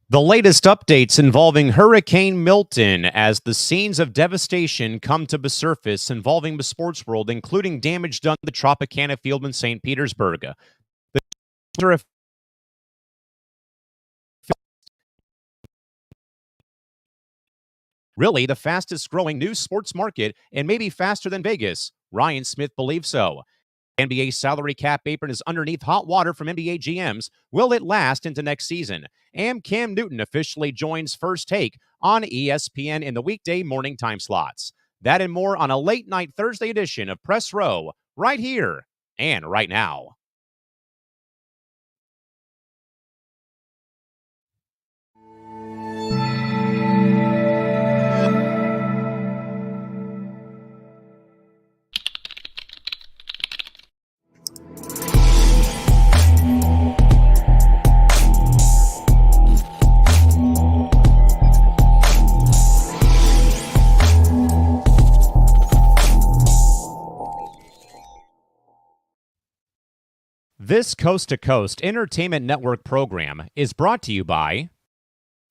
The latest updates involving Hurricane Milton as the scenes of devastation come to the surface involving the sports world, including damage done to the Tropicana Field in St. Petersburg. The really the fastest growing new sports market and maybe faster than Vegas. Ryan Smith believes so. NBA salary cap apron is underneath hot water from NBA GMs. Will it last into next season? And Cam Newton officially joins First Take on ESPN in the weekday morning time slots. That and more on a late night Thursday edition of Press Row, right here and right now. This Coast to Coast Entertainment Network program is brought to you by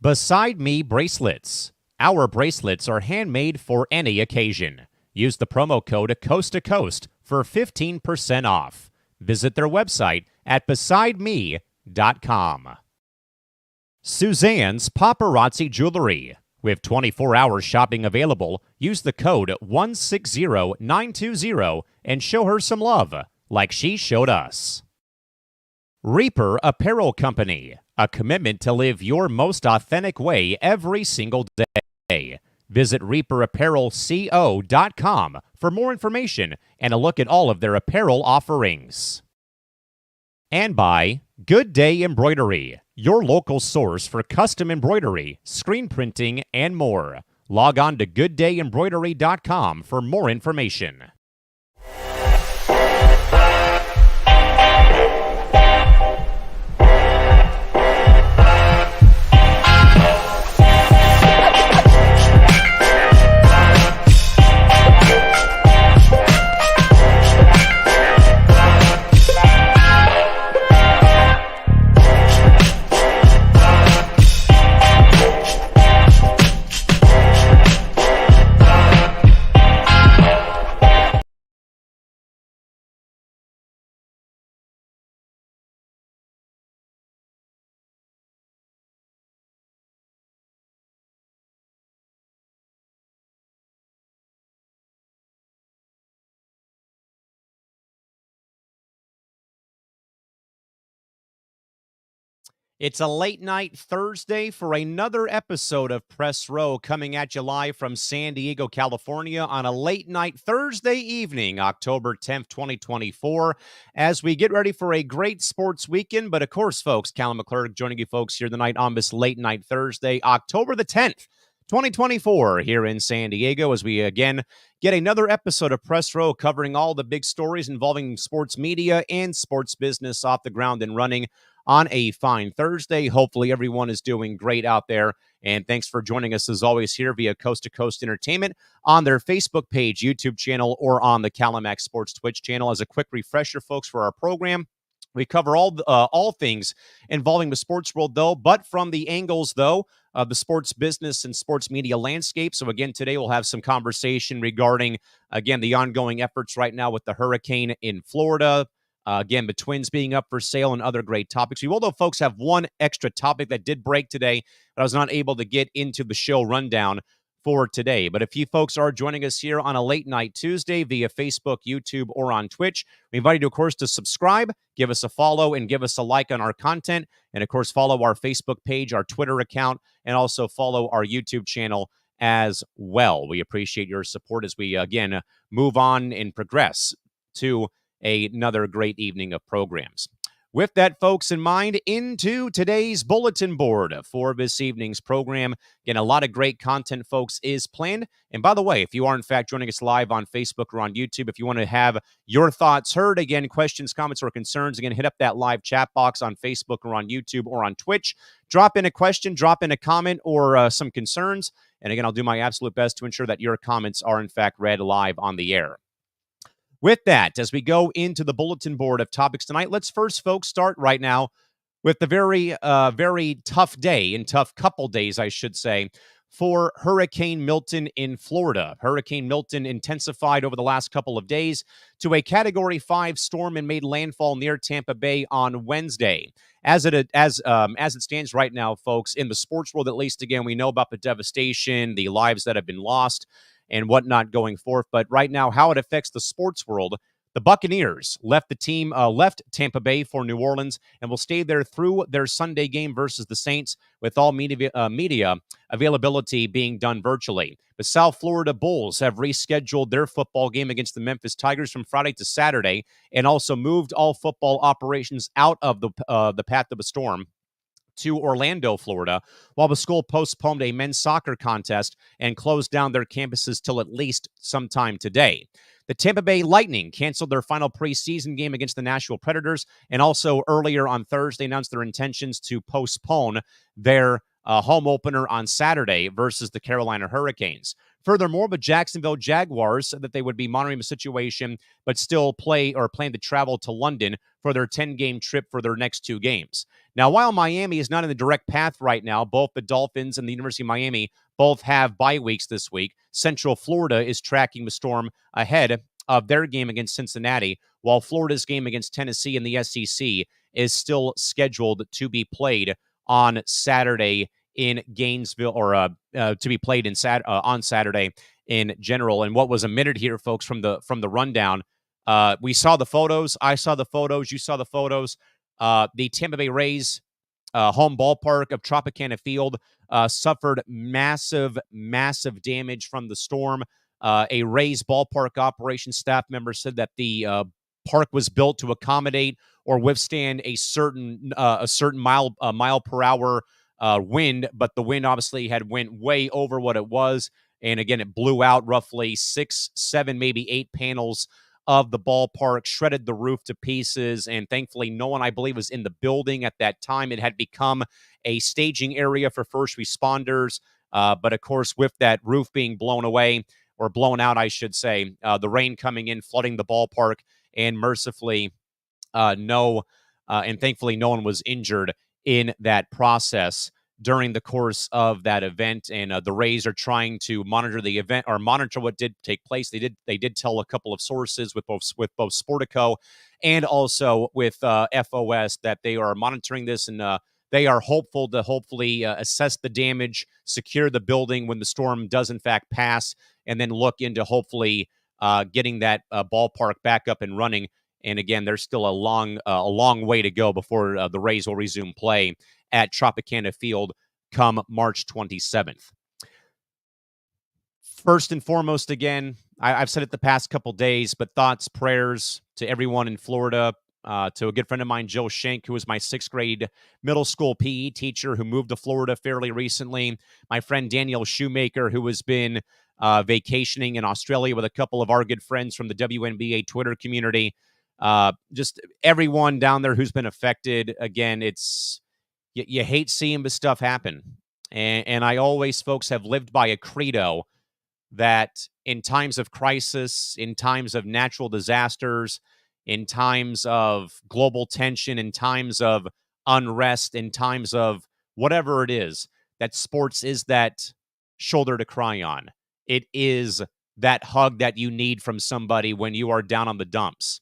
Beside Me Bracelets. Our bracelets are handmade for any occasion. Use the promo code Coast to Coast for 15% off. Visit their website at besideme.com. Suzanne's Paparazzi Jewelry. With 24-hour shopping available, use the code 160920 and show her some love, like she showed us. Reaper Apparel Company, a commitment to live your most authentic way every single day. Visit reaperapparelco.com for more information and a look at all of their apparel offerings. And by Good Day Embroidery, your local source for custom embroidery, screen printing, and more. Log on to gooddayembroidery.com for more information. It's a late night Thursday for another episode of Press Row coming at you live from San Diego, California on a late night Thursday evening, October 10th, 2024, as we get ready for a great sports weekend. But of course, folks, Callan McClurg joining you folks here tonight on this late night Thursday, October the 10th. 2024 here in San Diego as we again get another episode of Press Row covering all the big stories involving sports media and sports business off the ground and running on a fine Thursday. Hopefully everyone is doing great out there. And thanks for joining us as always here via Coast to Coast Entertainment on their Facebook page, YouTube channel, or on the Callan Sports Twitch channel. As a quick refresher, folks, for our program, we cover all things involving the sports world, though, but from the angles, though, of the sports business and sports media landscape. So, again, today we'll have some conversation regarding, again, the ongoing efforts right now with the hurricane in Florida. Again, the Twins being up for sale and other great topics. We will, though, folks, have one extra topic that did break today, but I was not able to get into the show rundown for today. But if you folks are joining us here on a late night Tuesday via Facebook, YouTube, or on Twitch, we invite you, of course, to subscribe, give us a follow, and give us a like on our content. And, of course, follow our Facebook page, our Twitter account, and also follow our YouTube channel as well. We appreciate your support as we, again, move on and progress to another great evening of programs. With that, folks, in mind, into today's bulletin board for this evening's program. Again, a lot of great content, folks, is planned. And by the way, if you are, in fact, joining us live on Facebook or on YouTube, if you want to have your thoughts heard, again, questions, comments, or concerns, again, hit up that live chat box on Facebook or on YouTube or on Twitch. Drop in a question, drop in a comment, or some concerns. And again, I'll do my absolute best to ensure that your comments are, in fact, read live on the air. With that, as we go into the bulletin board of topics tonight, let's first, folks, start right now with the very tough day and tough couple days, I should say, for Hurricane Milton in Florida. Hurricane Milton intensified over the last couple of days to a Category 5 storm and made landfall near Tampa Bay on Wednesday. As it stands right now, folks, in the sports world, at least, again, we know about the devastation, the lives that have been lost, and whatnot going forth. But right now, how it affects the sports world. The Buccaneers left Tampa Bay for New Orleans and will stay there through their Sunday game versus the Saints, with all media availability being done virtually. The South Florida Bulls have rescheduled their football game against the Memphis Tigers from Friday to Saturday, and also moved all football operations out of the path of a storm to Orlando, Florida, while the school postponed a men's soccer contest and closed down their campuses till at least sometime today. The Tampa Bay Lightning canceled their final preseason game against the Nashville Predators, and also earlier on Thursday announced their intentions to postpone their home opener on Saturday versus the Carolina Hurricanes. Furthermore, the Jacksonville Jaguars said that they would be monitoring the situation, but still plan to travel to London for their 10-game trip for their next 2 games. Now, while Miami is not in the direct path right now, both the Dolphins and the University of Miami both have bye weeks this week. Central Florida is tracking the storm ahead of their game against Cincinnati, while Florida's game against Tennessee in the SEC is still scheduled to be played on Saturday in Gainesville, or to be played on Saturday in general. And what was omitted here, folks, from the rundown, we saw the photos. I saw the photos. You saw the photos. The Tampa Bay Rays home ballpark of Tropicana Field suffered massive damage from the storm. A Rays ballpark operations staff member said that the park was built to accommodate or withstand a certain mile per hour wind, but the wind obviously had went way over what it was. And again, it blew out roughly 6, 7, maybe 8 panels of the ballpark, shredded the roof to pieces, and thankfully no one, I believe, was in the building at that time. It had become a staging area for first responders, but of course, with that roof being blown away, or blown out, I should say, the rain coming in, flooding the ballpark, and mercifully, and thankfully no one was injured in that process during the course of that event. And the Rays are trying to monitor the event, or monitor what did take place. They did tell a couple of sources with both Sportico and also with FOS that they are monitoring this, and they are hopeful to hopefully assess the damage, secure the building when the storm does in fact pass, and then look into hopefully getting that ballpark back up and running. And again, there's still a long way to go before the Rays will resume play at Tropicana Field come March 27th. First and foremost, again, I've said it the past couple days, but thoughts, prayers to everyone in Florida, to a good friend of mine, Joe Schenk, who was my 6th grade middle school PE teacher who moved to Florida fairly recently. My friend Daniel Shoemaker, who has been vacationing in Australia with a couple of our good friends from the WNBA Twitter community. Just everyone down there who's been affected. Again, it's you hate seeing this stuff happen. And I always, folks, have lived by a credo that in times of crisis, in times of natural disasters, in times of global tension, in times of unrest, in times of whatever it is, that sports is that shoulder to cry on. It is that hug that you need from somebody when you are down on the dumps.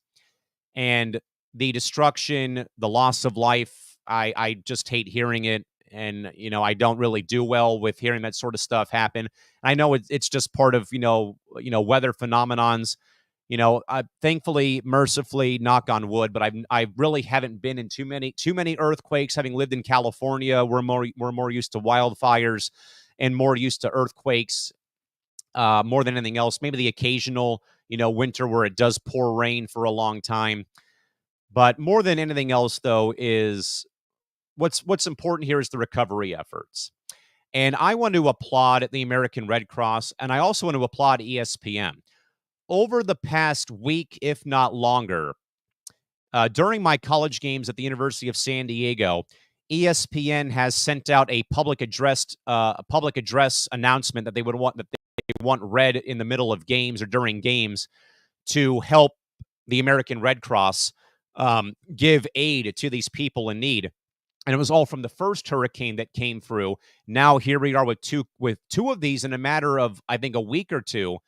And the destruction, the loss of life, I just hate hearing it. And, I don't really do well with hearing that sort of stuff happen. I know it's just part of, weather phenomenons. Thankfully, mercifully, knock on wood, but I really haven't been in too many earthquakes. Having lived in California, we're more used to wildfires and more used to earthquakes, more than anything else. Maybe the occasional, winter where it does pour rain for a long time. But more than anything else, though, is what's important here is the recovery efforts. And I want to applaud the American Red Cross, and I also want to applaud ESPN. Over the past week, if not longer, during my college games at the University of San Diego, ESPN has sent out a public address announcement that they want read in the middle of games or during games to help the American Red Cross give aid to these people in need. And it was all from the first hurricane that came through. Now here we are with two of these in a matter of, I think, a week or two,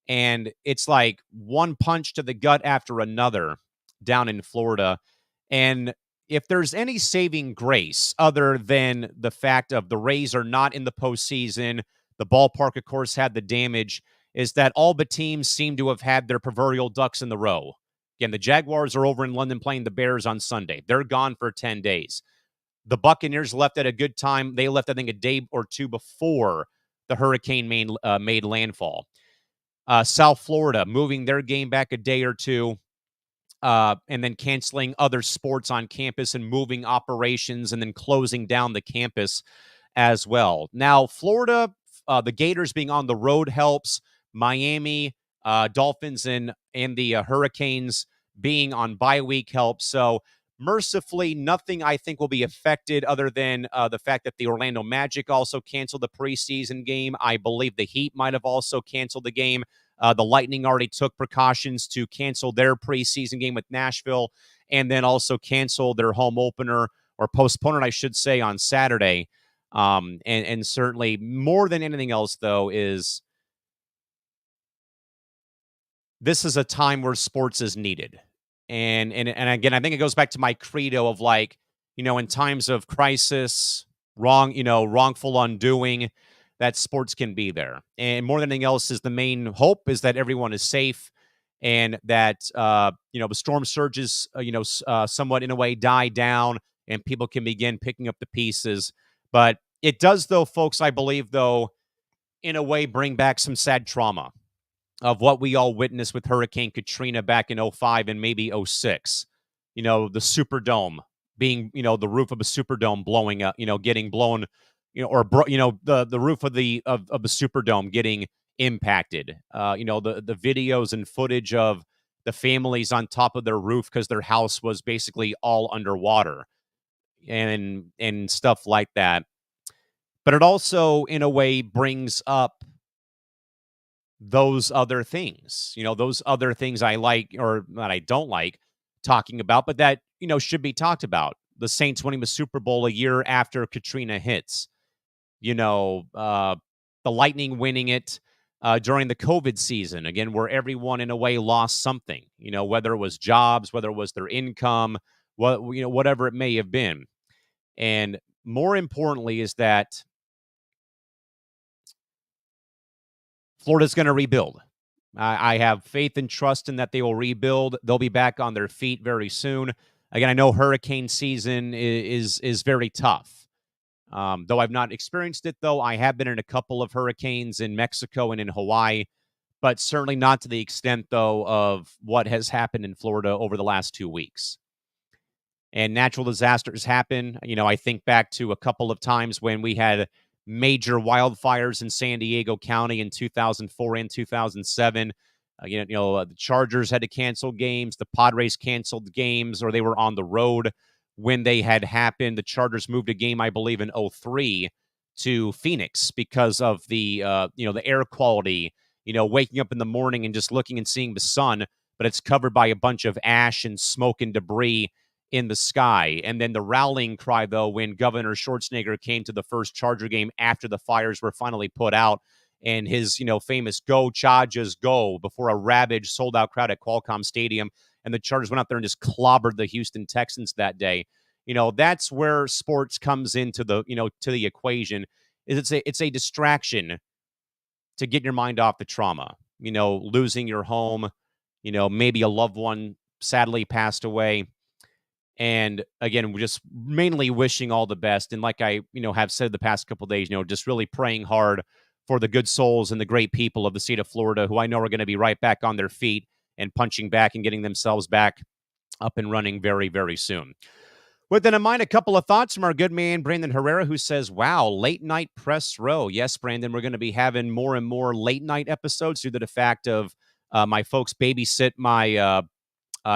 and it's like one punch to the gut after another down in Florida. And if there's any saving grace other than the fact of the Rays are not in the postseason, the ballpark, of course, had the damage, is that all the teams seem to have had their proverbial ducks in the row. Again, the Jaguars are over in London playing the Bears on Sunday. They're gone for 10 days. The Buccaneers left at a good time. They left, I think, a day or two before the hurricane made landfall. South Florida moving their game back a day or two, and then canceling other sports on campus and moving operations and then closing down the campus as well. Now, Florida, the Gators being on the road helps. Miami, Dolphins, and the Hurricanes being on bye week helps. So, mercifully, nothing I think will be affected other than the fact that the Orlando Magic also canceled the preseason game. I believe the Heat might have also canceled the game. The Lightning already took precautions to cancel their preseason game with Nashville and then also cancel their home opener, or postpone it, I should say, on Saturday. And certainly more than anything else, though, is this is a time where sports is needed. And again, I think it goes back to my credo of, like, in times of crisis, wrongful undoing, that sports can be there. And more than anything else, is the main hope is that everyone is safe and that the storm surges somewhat in a way die down and people can begin picking up the pieces. But it does, though, folks, I believe, though, in a way bring back some sad trauma of what we all witnessed with Hurricane Katrina back in '05 and maybe '06. The Superdome being, the roof of a Superdome blowing up, getting blown, the roof of the Superdome getting impacted. The videos and footage of the families on top of their roof because their house was basically all underwater and stuff like that. But it also, in a way, brings up those other things, those other things I like or that I don't like talking about, but that, should be talked about. The Saints winning the Super Bowl a year after Katrina hits, the Lightning winning it during the COVID season, again, where everyone in a way lost something, whether it was jobs, whether it was their income, whatever it may have been. And more importantly is that Florida's going to rebuild. I have faith and trust in that they will rebuild. They'll be back on their feet very soon. Again, I know hurricane season is very tough. Though I've not experienced it, though, I have been in a couple of hurricanes in Mexico and in Hawaii, but certainly not to the extent, though, of what has happened in Florida over the last 2 weeks. And natural disasters happen. I think back to a couple of times when we had major wildfires in San Diego County in 2004 and 2007. The Chargers had to cancel games. The Padres canceled games, or they were on the road when they had happened. The Chargers moved a game, I believe, in '03 to Phoenix because of the air quality, waking up in the morning and just looking and seeing the sun, but it's covered by a bunch of ash and smoke and debris in the sky. And then the rallying cry, though, when Governor Schwarzenegger came to the first Charger game after the fires were finally put out, and his, famous "Go Chargers Go" before a ravaged sold-out crowd at Qualcomm Stadium, and the Chargers went out there and just clobbered the Houston Texans that day. That's where sports comes into the, to the equation. It's a distraction to get your mind off the trauma. Losing your home, maybe a loved one sadly passed away. And again, we're just mainly wishing all the best. And like I, have said the past couple of days, just really praying hard for the good souls and the great people of the state of Florida, who I know are going to be right back on their feet and punching back and getting themselves back up and running very, very soon. With that in mind, a couple of thoughts from our good man, Brandon Herrera, who says, wow, late night press row. Yes, Brandon, we're going to be having more and more late night episodes due to the fact of my folks babysit my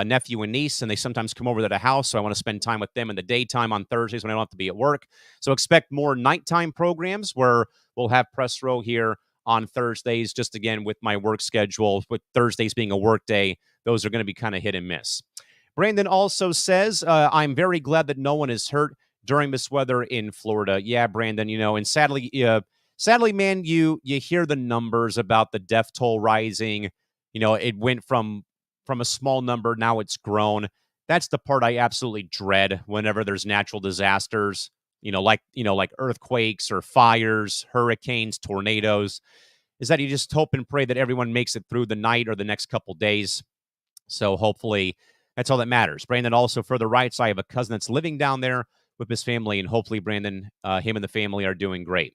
nephew and niece, and they sometimes come over to the house, so I want to spend time with them in the daytime on Thursdays when I don't have to be at work. So expect more nighttime programs where we'll have press row here on Thursdays, just again with my work schedule, with Thursdays being a work day. Those are going to be kind of hit and miss. Brandon also says, I'm very glad that no one is hurt. during this weather in Florida. Yeah, Brandon, and sadly, man, you hear the numbers about the death toll rising. It went from a small number, now it's grown. That's the part I absolutely dread whenever there's natural disasters, like earthquakes or fires, hurricanes, tornadoes, is that you just hope and pray that everyone makes it through the night or the next couple days. So hopefully that's all that matters. Brandon also further writes, I have a cousin that's living down there with his family, and hopefully Brandon, him and the family are doing great.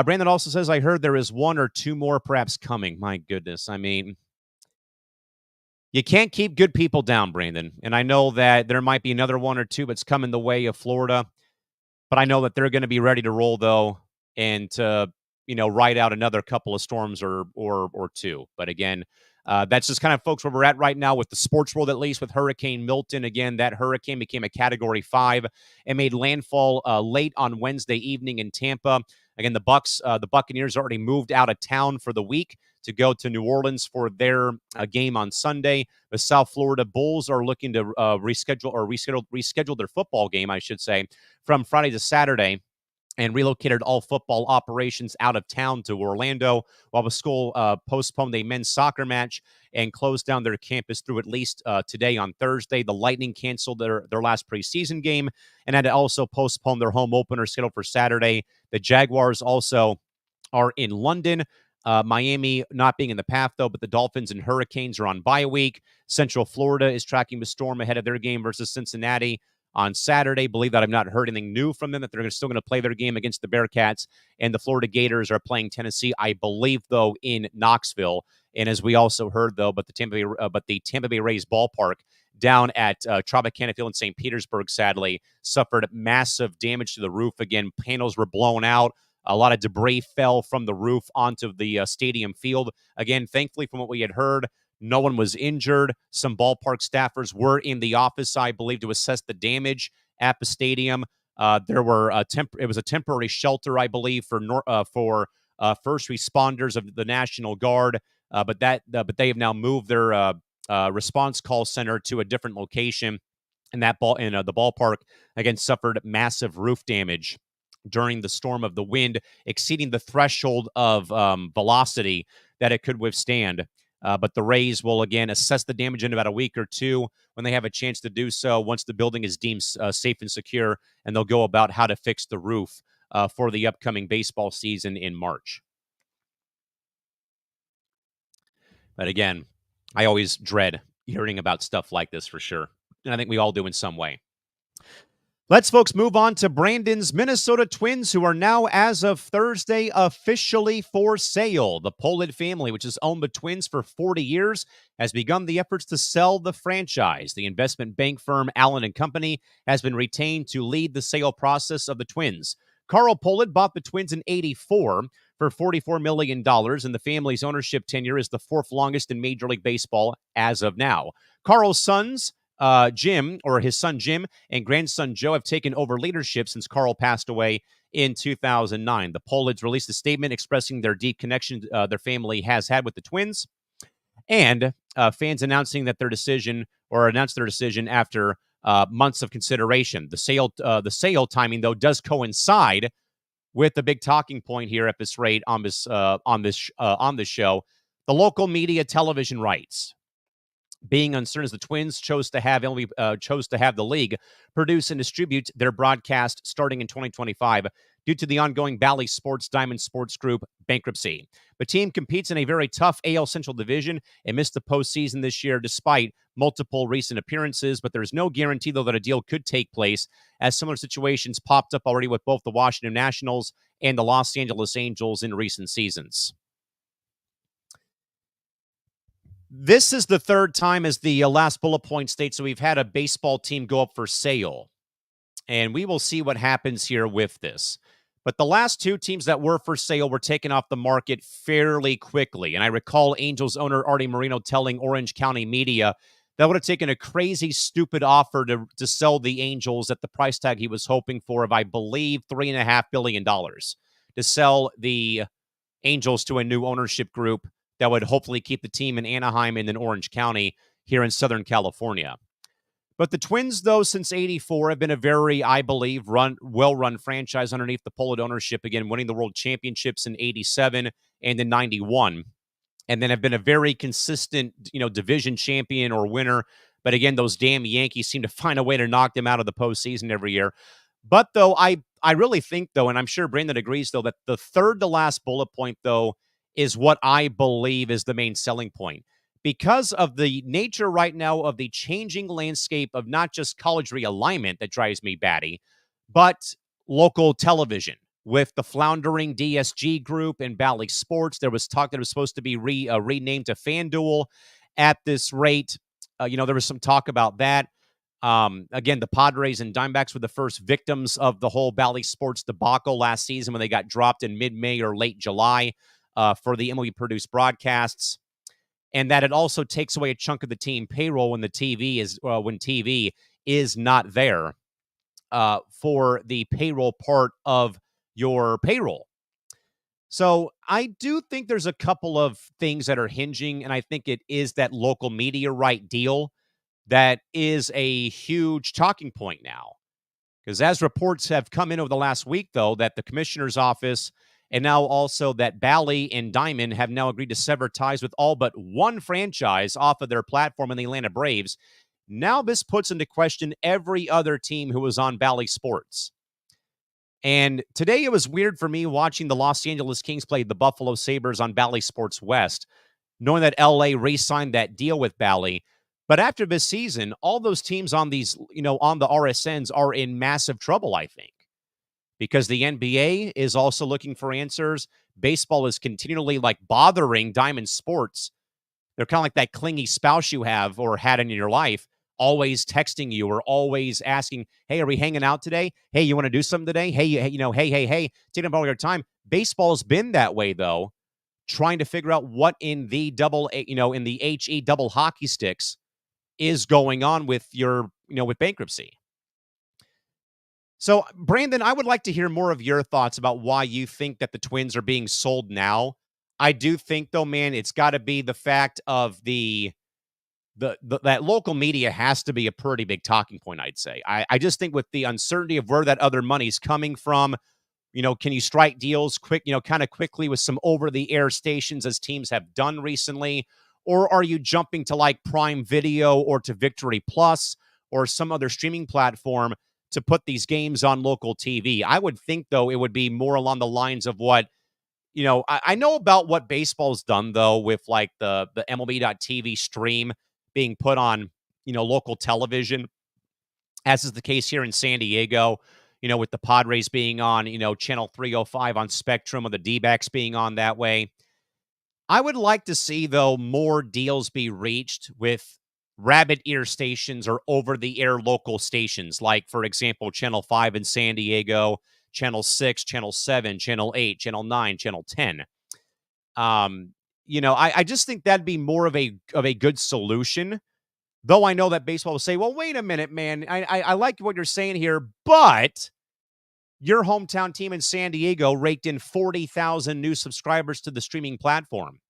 Brandon also says, I heard there is one or two more perhaps coming. My goodness. I mean, you can't keep good people down, Brandon. And I know that there might be another one or two that's coming the way of Florida, but I know that they're going to be ready to roll, though, and to ride out another couple of storms or two. But again, that's just kind of, folks, where we're at right now with the sports world, at least with Hurricane Milton. Again, that hurricane became a Category 5 and made landfall late on Wednesday evening in Tampa. Again, the Buccaneers already moved out of town for the week to go to New Orleans for their game on Sunday. The South Florida Bulls are looking to reschedule their football game, I should say, from Friday to Saturday, and relocated all football operations out of town to Orlando, while the school postponed a men's soccer match and closed down their campus through at least today on Thursday. The Lightning canceled their last preseason game and had to also postpone their home opener scheduled for Saturday. The Jaguars also are in London. Miami not being in the path, though, but the Dolphins and Hurricanes are on bye week. Central Florida is tracking the Storm ahead of their game versus Cincinnati on Saturday. Believe that I've not heard anything new from them, that they're still going to play their game against the Bearcats. And the Florida Gators are playing Tennessee, I believe, though, in Knoxville. And as we also heard, though, but the Tampa Bay Rays ballpark down at Tropicana Field in St. Petersburg, sadly, suffered massive damage to the roof. Again, panels were blown out. A lot of debris fell from the roof onto the stadium field. Again, thankfully, from what we had heard, no one was injured. Some ballpark staffers were in the office, I believe, to assess the damage at the stadium. There were it was a temporary shelter, I believe, for first responders of the National Guard. But they have now moved their response call center to a different location, and the ballpark again suffered massive roof damage during the storm, of the wind exceeding the threshold of velocity that it could withstand. But the Rays will, again, assess the damage in about a week or two when they have a chance to do so, once the building is deemed safe and secure, and they'll go about how to fix the roof for the upcoming baseball season in March. But again, I always dread hearing about stuff like this, for sure. And I think we all do in some way. Let's, folks, move on to Brandon's Minnesota Twins, who are now, as of Thursday, officially for sale. The Pollitt family, which has owned the Twins for 40 years, has begun the efforts to sell the franchise. The investment bank firm Allen & Company has been retained to lead the sale process of the Twins. Carl Pollitt bought the Twins in '84 for $44 million, and the family's ownership tenure is the fourth longest in Major League Baseball as of now. Carl's sons, his son Jim, and grandson Joe, have taken over leadership since Carl passed away in 2009. The Pollitts released a statement expressing their deep connection their family has had with the Twins, and fans announcing their decision after months of consideration. The sale timing, though, does coincide with the big talking point here at this rate on this show: the local media television rights being uncertain, as the Twins chose to have the league produce and distribute their broadcast starting in 2025 due to the ongoing Bally Sports Diamond Sports Group bankruptcy. The team competes in a very tough AL Central division and missed the postseason this year despite multiple recent appearances, but there's no guarantee, though, that a deal could take place, as similar situations popped up already with both the Washington Nationals and the Los Angeles Angels in recent seasons. This is the third time, as the last bullet point states, that we've had a baseball team go up for sale. And we will see what happens here with this. But the last two teams that were for sale were taken off the market fairly quickly. And I recall Angels owner Artie Moreno telling Orange County media that would have taken a crazy, stupid offer to sell the Angels at the price tag he was hoping for of, I believe, $3.5 billion, to sell the Angels to a new ownership group that would hopefully keep the team in Anaheim and in Orange County here in Southern California. But the Twins, though, since '84 have been a very, I believe, well-run franchise underneath the Pollard ownership. Again, winning the World Championships in '87 and in '91, and then have been a very consistent, division champion or winner. But again, those damn Yankees seem to find a way to knock them out of the postseason every year. But though I really think though, and I'm sure Brandon agrees though, that the third to last bullet point though is what I believe is the main selling point. Because of the nature right now of the changing landscape of not just college realignment that drives me batty, but local television with the floundering DSG group and Bally Sports. There was talk that it was supposed to be renamed to FanDuel at this rate. There was some talk about that. Again, the Padres and Diamondbacks were the first victims of the whole Bally Sports debacle last season when they got dropped in mid-May or late July for the MLB-produced broadcasts. And that it also takes away a chunk of the team payroll when TV is not there for the payroll part of your payroll. So I do think there's a couple of things that are hinging, and I think it is that local media right deal that is a huge talking point now. Because as reports have come in over the last week, though, that the commissioner's office and now also that Bally and Diamond have now agreed to sever ties with all but one franchise off of their platform in the Atlanta Braves. Now this puts into question every other team who was on Bally Sports. And today it was weird for me watching the Los Angeles Kings play the Buffalo Sabres on Bally Sports West, knowing that LA re-signed that deal with Bally. But after this season, all those teams on these, on the RSNs are in massive trouble, I think, because the NBA is also looking for answers. Baseball is continually bothering Diamond Sports. They're kind of like that clingy spouse you have or had in your life, always texting you or always asking, hey, are we hanging out today? Hey, you want to do something today? Hey, hey, taking up all your time. Baseball's been that way, though, trying to figure out what in the in the HE double hockey sticks is going on with with bankruptcy. So, Brandon, I would like to hear more of your thoughts about why you think that the Twins are being sold now. I do think, though, man, it's got to be the fact of that local media has to be a pretty big talking point, I'd say. I just think with the uncertainty of where that other money's coming from, can you strike deals kind of quickly with some over-the-air stations as teams have done recently? Or are you jumping to Prime Video or to Victory Plus or some other streaming platform to put these games on local TV? I would think, though, it would be more along the lines of what, I know about what baseball's done, though, with the MLB.TV stream being put on, local television, as is the case here in San Diego, with the Padres being on, channel 305 on Spectrum, or the D-backs being on that way. I would like to see, though, more deals be reached with rabbit ear stations or over-the-air local stations, like, for example, Channel 5 in San Diego, Channel 6, Channel 7, Channel 8, Channel 9, Channel 10. I just think that'd be more of a good solution, though I know that baseball will say, well, wait a minute, man, I like what you're saying here, but your hometown team in San Diego raked in 40,000 new subscribers to the streaming platform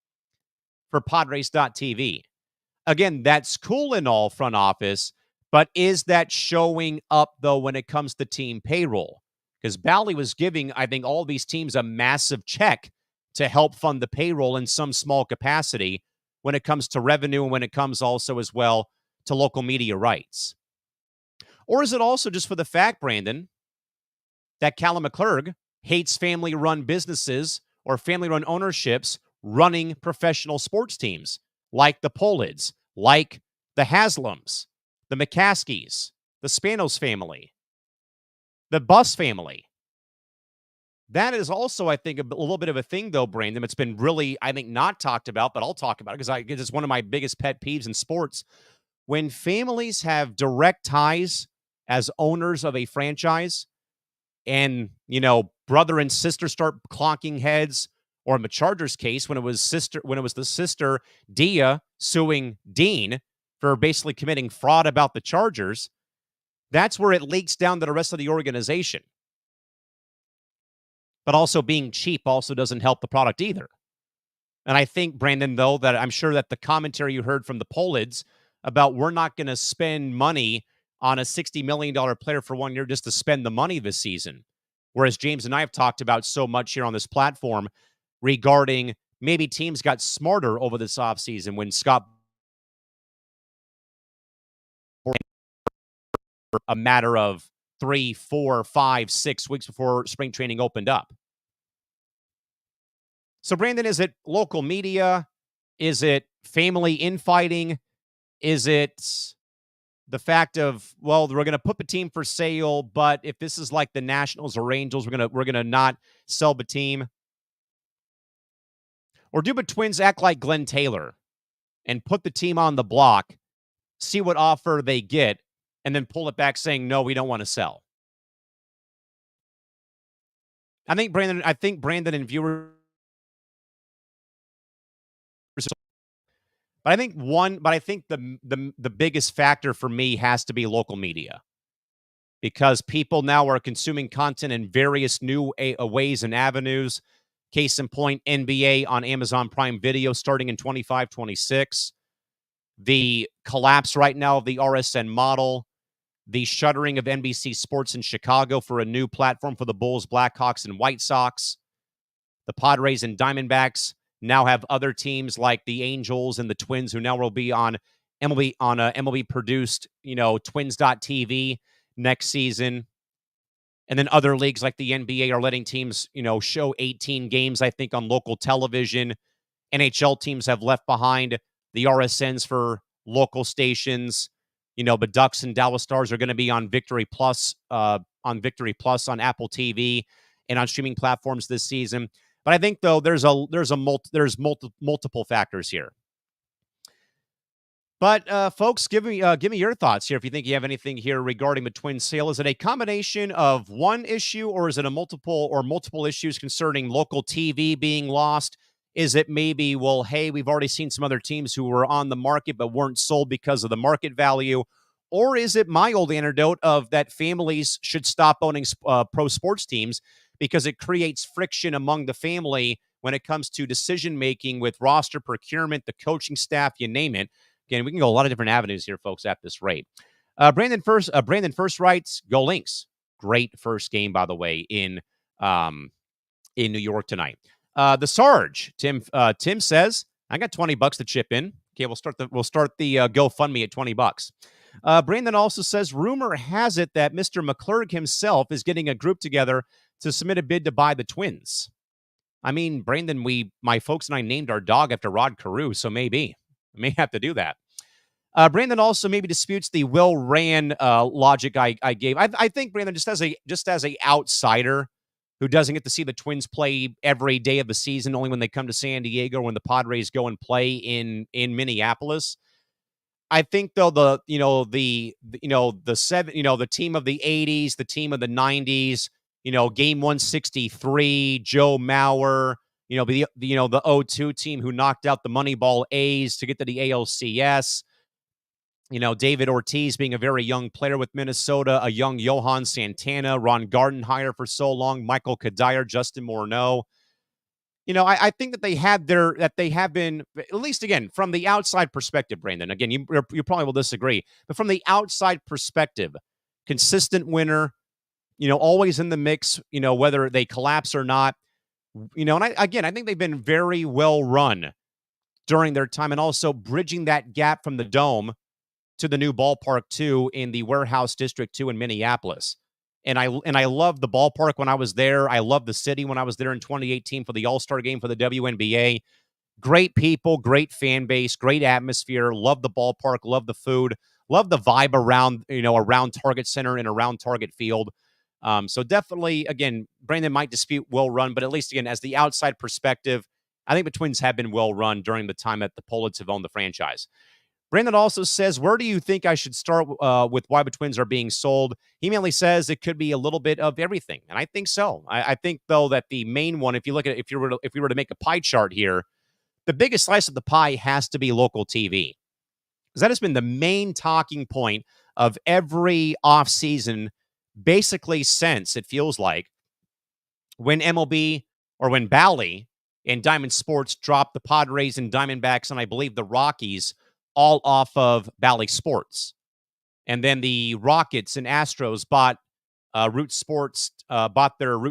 for Padres.tv. Again, that's cool in all, front office, but is that showing up, though, when it comes to team payroll? Because Bally was giving, I think, all these teams a massive check to help fund the payroll in some small capacity when it comes to revenue and when it comes also as well to local media rights. Or is it also just for the fact, Brandon, that Callan McClurg hates family-run businesses or family-run ownerships running professional sports teams like the Polids, like the Haslams, the McCaskies, the Spanos family, the Bus family? That is also, I think, a little bit of a thing, though, Brandon. It's been really, I think, not talked about, but I'll talk about it because it's one of my biggest pet peeves in sports. When families have direct ties as owners of a franchise, and, brother and sister start clonking heads, or in the Chargers case, when it was the sister, Dia, suing Dean for basically committing fraud about the Chargers, that's where it leaks down to the rest of the organization. But also being cheap also doesn't help the product either. And I think, Brandon, though, that I'm sure that the commentary you heard from the Polids about we're not going to spend money on a $60 million player for 1 year just to spend the money this season. Whereas James and I have talked about so much here on this platform regarding maybe teams got smarter over this offseason when Scott a matter of 3, 4, 5, 6 weeks before spring training opened up. So, Brandon, is it local media? Is it family infighting? Is it the fact of, well, we're going to put the team for sale, but if this is like the Nationals or Angels, we're gonna not sell the team? Or do the Twins act like Glenn Taylor and put the team on the block, see what offer they get, and then pull it back saying, no, we don't want to sell? I think Brandon and viewers, but I think the biggest factor for me has to be local media, because people now are consuming content in various new ways and avenues. Case in point, NBA on Amazon Prime Video starting in 25, 26. The collapse right now of the RSN model, the shuttering of NBC Sports in Chicago for a new platform for the Bulls, Blackhawks, and White Sox. The Padres and Diamondbacks now have other teams like the Angels and the Twins, who now will be on MLB produced, Twins.tv next season. And then other leagues like the NBA are letting teams, show 18 games, I think, on local television. NHL teams have left behind the RSNs for local stations. The Ducks and Dallas Stars are going to be on Victory Plus, on Apple TV and on streaming platforms this season. But I think, though, there's multiple factors here. But folks, give me your thoughts here. If you think you have anything here regarding the Twins sale, is it a combination of one issue, or is it multiple issues concerning local TV being lost? Is it maybe, well, hey, we've already seen some other teams who were on the market but weren't sold because of the market value? Or is it my old anecdote of that families should stop owning pro sports teams because it creates friction among the family when it comes to decision making with roster procurement, the coaching staff, you name it? Again, we can go a lot of different avenues here, folks, at this rate. Brandon first writes, "Go Lynx." Great first game, by the way, in New York tonight. The Sarge, Tim says, "I got $20 to chip in." Okay, we'll start the GoFundMe at $20. Brandon also says, "Rumor has it that Mr. McClurg himself is getting a group together to submit a bid to buy the Twins." I mean, Brandon, my folks and I named our dog after Rod Carew, so maybe I may have to do that. Brandon also maybe disputes the Will Rand logic I gave. I think Brandon, just as a outsider who doesn't get to see the Twins play every day of the season, only when they come to San Diego, when the Padres go and play in Minneapolis. I think, though, the team of the 80s, the team of the 90s, game 163, Joe Mauer, the 02 team who knocked out the Moneyball A's to get to the ALCS. David Ortiz being a very young player with Minnesota, a young Johan Santana, Ron Gardenhire for so long, Michael Kadire, Justin Morneau. I think that they have been, at least, again, from the outside perspective, Brandon, again, you probably will disagree, but from the outside perspective, consistent winner, always in the mix, whether they collapse or not, and I think they've been very well run during their time, and also bridging that gap from the Dome to the new ballpark 2 in the Warehouse District 2 in Minneapolis. And I loved the ballpark when I was there. I loved the city when I was there in 2018 for the All-Star game for the WNBA. Great people, great fan base, great atmosphere. Love the ballpark, love the food, love the vibe around Target Center and around Target Field. So definitely, again, Brandon might dispute well run, but at least, again, as the outside perspective, I think the Twins have been well run during the time that the Politz have owned the franchise. Brandon also says, "Where do you think I should start with why the Twins are being sold?" He mainly says it could be a little bit of everything, and I think so. I think, though, that the main one, if you were to make a pie chart here, the biggest slice of the pie has to be local TV, because that has been the main talking point of every offseason, basically since, it feels like, when MLB or when Bally and Diamond Sports dropped the Padres and Diamondbacks and I believe the Rockies all off of Bally Sports. And then the Rockets and Astros bought their Root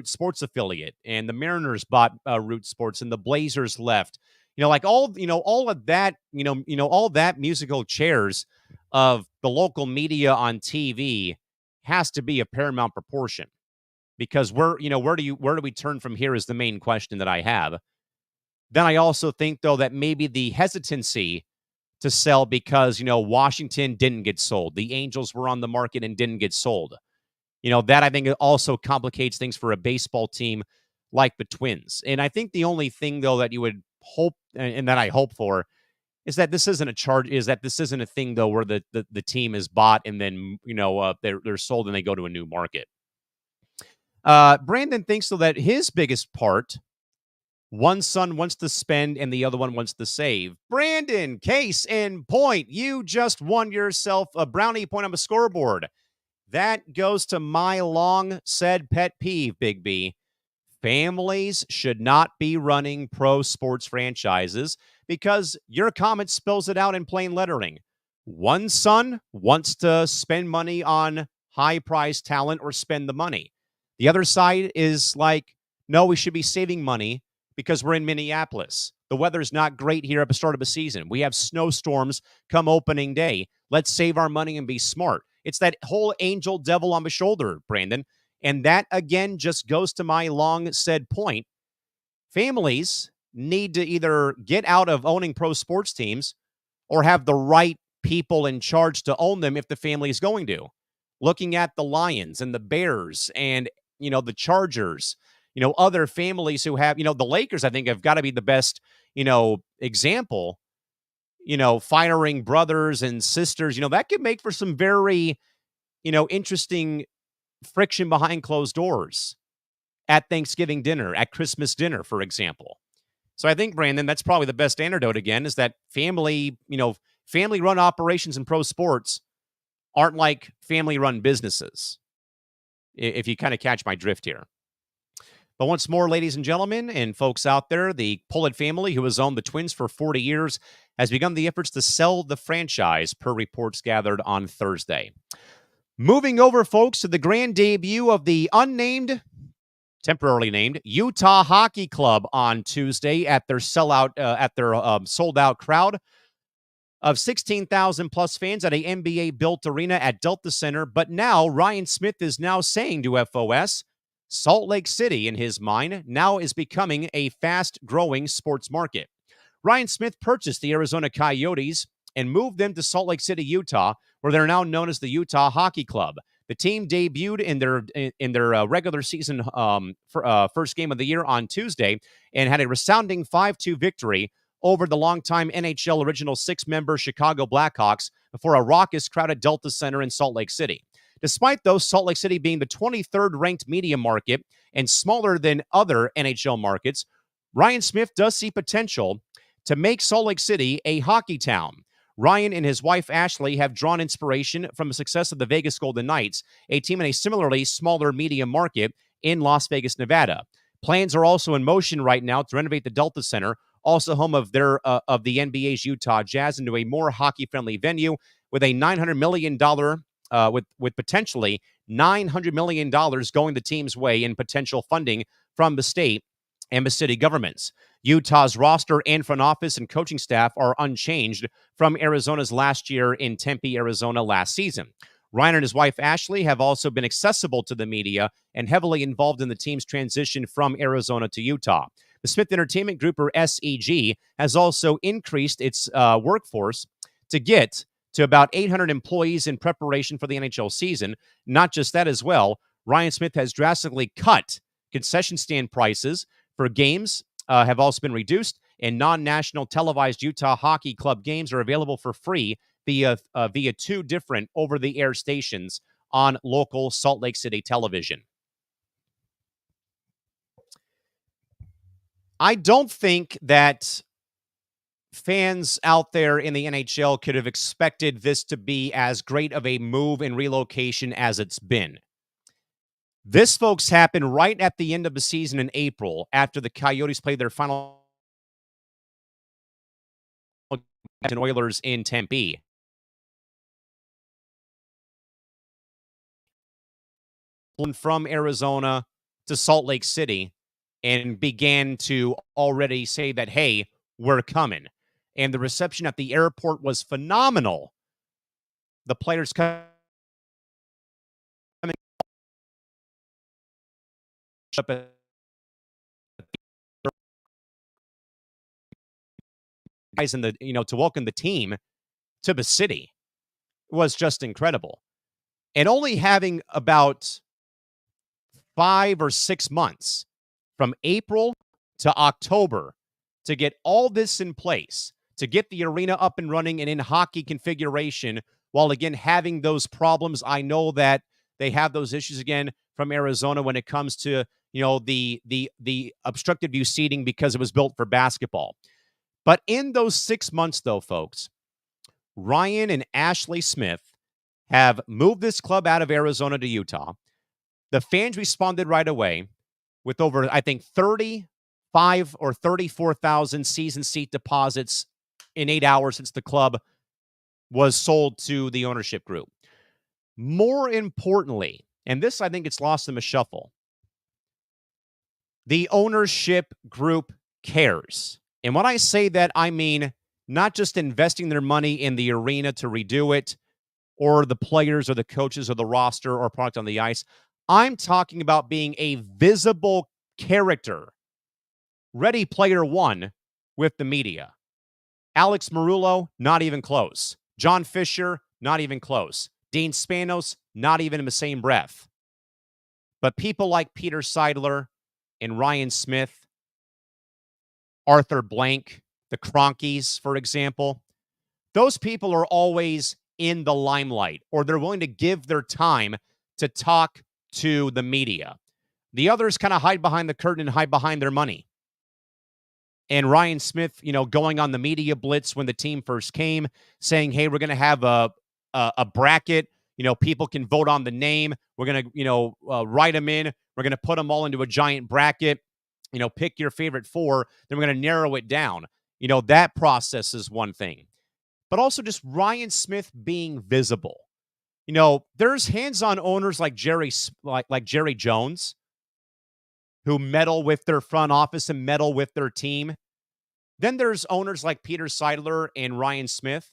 Sports affiliate, and the Mariners bought Root Sports, and the Blazers left. Like all of that, all that musical chairs of the local media on TV has to be a paramount proportion because where do we turn from here is the main question that I have. Then I also think though that maybe the hesitancy to sell because Washington didn't get sold, the Angels were on the market and didn't get sold. That I think also complicates things for a baseball team like the Twins. And I think the only thing, though, that you would hope and that I hope for is that this isn't a thing, though, where the team is bought and then, they're sold and they go to a new market. Brandon thinks, though, that his biggest part, one son wants to spend and the other one wants to save. Brandon, case in point, you just won yourself a brownie point on the scoreboard. That goes to my long said pet peeve, Big B. Families should not be running pro sports franchises because your comment spells it out in plain lettering. One son wants to spend money on high price talent or spend the money. The other side is like, no, we should be saving money because we're in Minneapolis. The weather's not great here at the start of the season. We have snowstorms come opening day. Let's save our money and be smart. It's that whole angel devil on the shoulder, Brandon. And that, again, just goes to my long said point. Families need to either get out of owning pro sports teams or have the right people in charge to own them if the family is going to. Looking at the Lions and the Bears and, the Chargers, other families who have, the Lakers, I think, have got to be the best, example, firing brothers and sisters, that could make for some very, interesting friction behind closed doors at Thanksgiving dinner, at Christmas dinner, for example. So I think, Brandon, that's probably the best antidote again is that family run operations in pro sports aren't like family run businesses, if you kind of catch my drift here. But once more, ladies and gentlemen, and folks out there, the Pullitt family, who has owned the Twins for 40 years, has begun the efforts to sell the franchise, per reports gathered on Thursday. Moving over, folks, to the grand debut of the temporarily named Utah Hockey Club on Tuesday at their sold-out crowd of 16,000 plus fans at a NBA-built arena at Delta Center. But now Ryan Smith is now saying to FOS, Salt Lake City, in his mind, now is becoming a fast-growing sports market. Ryan Smith purchased the Arizona Coyotes and moved them to Salt Lake City, Utah, where they're now known as the Utah Hockey Club. The team debuted in their regular season first game of the year on Tuesday and had a resounding 5-2 victory over the longtime NHL original six-member Chicago Blackhawks before a raucous crowd at Delta Center in Salt Lake City. Despite those, Salt Lake City being the 23rd ranked media market and smaller than other NHL markets, Ryan Smith does see potential to make Salt Lake City a hockey town. Ryan and his wife, Ashley, have drawn inspiration from the success of the Vegas Golden Knights, a team in a similarly smaller media market in Las Vegas, Nevada. Plans are also in motion right now to renovate the Delta Center, also home of of the NBA's Utah Jazz, into a more hockey-friendly venue with a $900 million with potentially $900 million going the team's way in potential funding from the state and the city governments. Utah's roster and front office and coaching staff are unchanged from Arizona's last year in Tempe, Arizona last season. Ryan and his wife, Ashley, have also been accessible to the media and heavily involved in the team's transition from Arizona to Utah. The Smith Entertainment Group, or SEG, has also increased its workforce to get to about 800 employees in preparation for the NHL season. Not just that as well, Ryan Smith has drastically cut concession stand prices for games have also been reduced, and non-national televised Utah Hockey Club games are available for free via two different over-the-air stations on local Salt Lake City television. I don't think that fans out there in the NHL could have expected this to be as great of a move and relocation as it's been. This, folks, happened right at the end of the season in April after the Coyotes played their final Oilers in Tempe. from Arizona to Salt Lake City and began to already say that, hey, we're coming. And the reception at the airport was phenomenal. The players coming up guys in the, to welcome the team to the city was just incredible. And only having about 5 or 6 months from April to October to get all this in place, to get the arena up and running and in hockey configuration, while again having those problems. I know that they have those issues again from Arizona when it comes to, the obstructed view seating because it was built for basketball. But in those 6 months, though, folks, Ryan and Ashley Smith have moved this club out of Arizona to Utah. The fans responded right away with over, I think, 35 or 34,000 season seat deposits in 8 hours since the club was sold to the ownership group. More importantly, and this I think it's lost in the shuffle, the ownership group cares. And when I say that, I mean not just investing their money in the arena to redo it, or the players or the coaches or the roster or product on the ice. I'm talking about being a visible character. Ready Player One with the media. Alex Marullo, not even close. John Fisher, not even close. Dean Spanos, not even in the same breath. But people like Peter Seidler and Ryan Smith, Arthur Blank, the Cronkies, for example, those people are always in the limelight, or they're willing to give their time to talk to the media. The others kind of hide behind the curtain and hide behind their money. And Ryan Smith, going on the media blitz when the team first came, saying, hey, we're going to have a bracket. People can vote on the name. We're going to, write them in. We're going to put them all into a giant bracket. Pick your favorite 4. Then we're going to narrow it down. That process is one thing. But also just Ryan Smith being visible. There's hands-on owners like Jerry Jones, who meddle with their front office and meddle with their team. Then there's owners like Peter Seidler and Ryan Smith,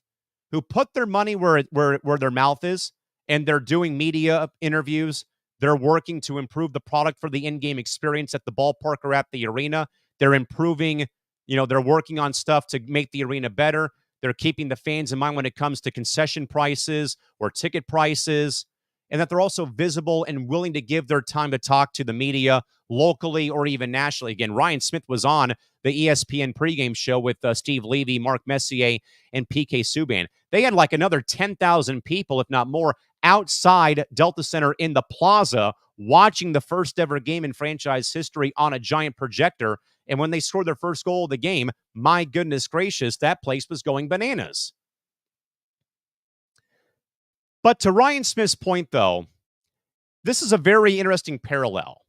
who put their money where their mouth is, and they're doing media interviews. They're working to improve the product for the in-game experience at the ballpark or at the arena. They're improving, they're working on stuff to make the arena better. They're keeping the fans in mind when it comes to concession prices or ticket prices, and that they're also visible and willing to give their time to talk to the media locally or even nationally. Again, Ryan Smith was on the ESPN pregame show with Steve Levy, Mark Messier, and PK Subban. They had like another 10,000 people, if not more, outside Delta Center in the plaza watching the first ever game in franchise history on a giant projector. And when they scored their first goal of the game, my goodness gracious, that place was going bananas. But to Ryan Smith's point, though, this is a very interesting parallel.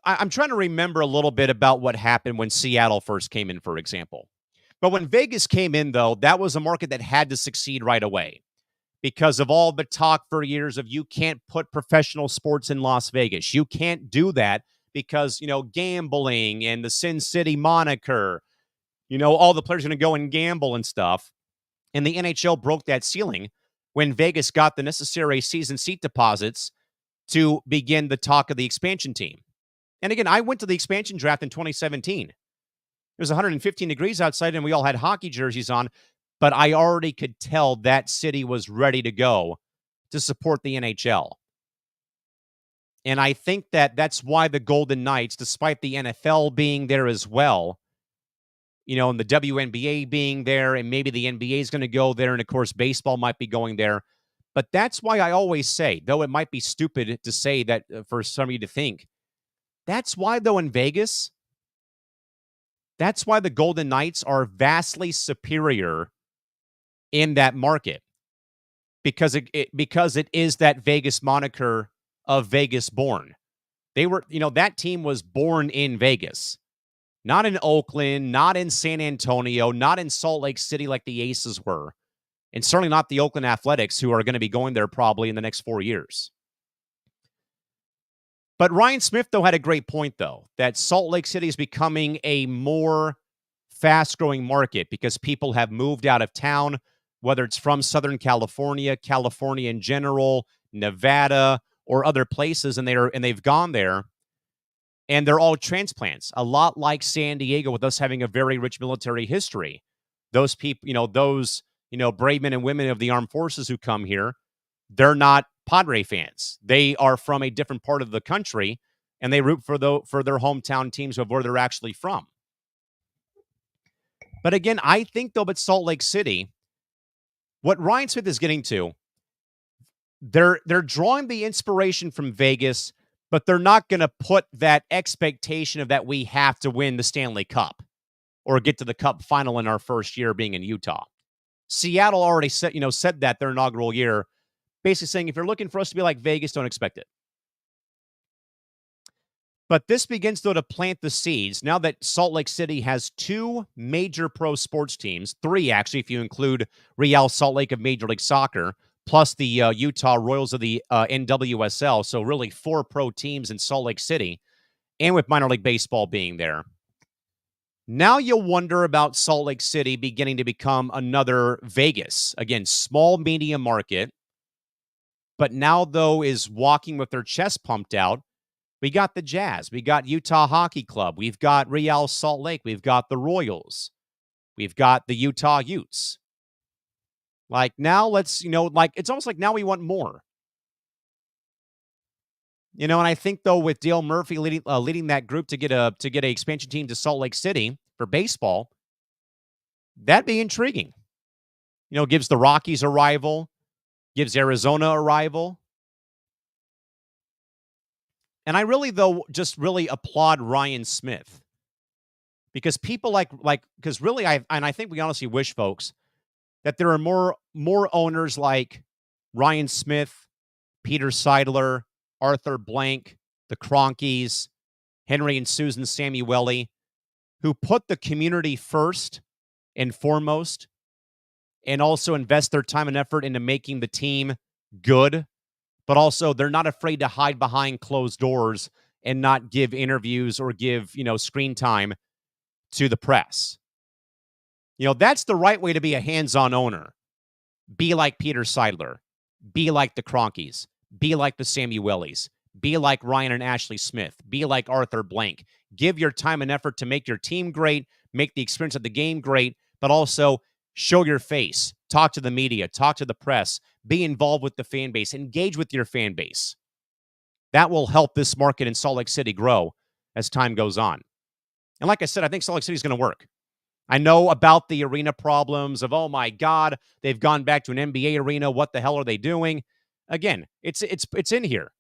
I'm trying to remember a little bit about what happened when Seattle first came in, for example. But when Vegas came in, though, that was a market that had to succeed right away because of all the talk for years of you can't put professional sports in Las Vegas. You can't do that because, gambling and the Sin City moniker, all the players are going to go and gamble and stuff. And the NHL broke that ceiling when Vegas got the necessary season seat deposits to begin the talk of the expansion team. And again, I went to the expansion draft in 2017. It was 115 degrees outside and we all had hockey jerseys on, but I already could tell that city was ready to go to support the NHL. And I think that that's why the Golden Knights, despite the NFL being there as well, and the WNBA being there, and maybe the NBA is going to go there, and of course, baseball might be going there. But that's why I always say, though it might be stupid to say that for some of you to think, that's why, though, in Vegas, that's why the Golden Knights are vastly superior in that market. Because it is that Vegas moniker of Vegas born. They were, that team was born in Vegas. Not in Oakland, not in San Antonio, not in Salt Lake City like the Aces were. And certainly not the Oakland Athletics, who are going to be going there probably in the next 4 years. But Ryan Smith, though, had a great point, though, that Salt Lake City is becoming a more fast-growing market because people have moved out of town, whether it's from Southern California, California in general, Nevada, or other places, and they've gone there, and they're all transplants, a lot like San Diego, with us having a very rich military history. Those people, brave men and women of the armed forces who come here, they're not Padre fans. They are from a different part of the country, and they root for their hometown teams of where they're actually from. But again, I think, though, but Salt Lake City, what Ryan Smith is getting to, they're drawing the inspiration from Vegas, but they're not going to put that expectation of that we have to win the Stanley Cup or get to the Cup final in our first year being in Utah. Seattle already said that their inaugural year, basically saying, if you're looking for us to be like Vegas, don't expect it. But this begins, though, to plant the seeds now that Salt Lake City has two major pro sports teams, three, actually, if you include Real Salt Lake of Major League Soccer, plus the Utah Royals of the NWSL. So really four pro teams in Salt Lake City, and with minor league baseball being there. Now you'll wonder about Salt Lake City beginning to become another Vegas. Again, small, medium market. But now, though, is walking with their chest pumped out. We got the Jazz. We got Utah Hockey Club. We've got Real Salt Lake. We've got the Royals. We've got the Utah Utes. Like, now let's, it's almost like now we want more. And I think, though, with Dale Murphy leading that group to get a expansion team to Salt Lake City for baseball, that'd be intriguing. Gives the Rockies a rival, gives Arizona a rival. And I really, though, just really applaud Ryan Smith because people because really, I think we honestly wish, folks, that there are more owners like Ryan Smith, Peter Seidler, Arthur Blank, the Cronkies, Henry and Susan Samueli, who put the community first and foremost, and also invest their time and effort into making the team good. But also, they're not afraid to hide behind closed doors and not give interviews or give, screen time to the press. That's the right way to be a hands-on owner. Be like Peter Seidler. Be like the Cronkies. Be like the Samuelis. Be like Ryan and Ashley Smith. Be like Arthur Blank. Give your time and effort to make your team great, make the experience of the game great, but also show your face. Talk to the media. Talk to the press. Be involved with the fan base. Engage with your fan base. That will help this market in Salt Lake City grow as time goes on. And like I said, I think Salt Lake City is going to work. I know about the arena problems of, oh my God, they've gone back to an NBA arena. What the hell are they doing? Again, it's in here.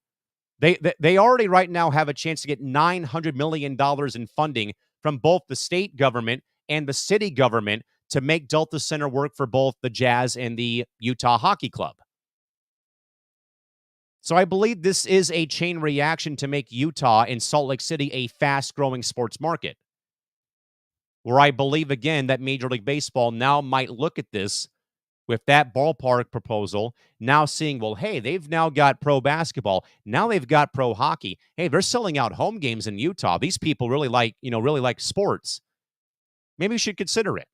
They already right now have a chance to get $900 million in funding from both the state government and the city government to make Delta Center work for both the Jazz and the Utah Hockey Club. So I believe this is a chain reaction to make Utah and Salt Lake City a fast-growing sports market. Where I believe, again, that Major League Baseball now might look at this with that ballpark proposal, now seeing, well, hey, they've now got pro basketball. Now they've got pro hockey. Hey, they're selling out home games in Utah. These people really like sports. Maybe we should consider it.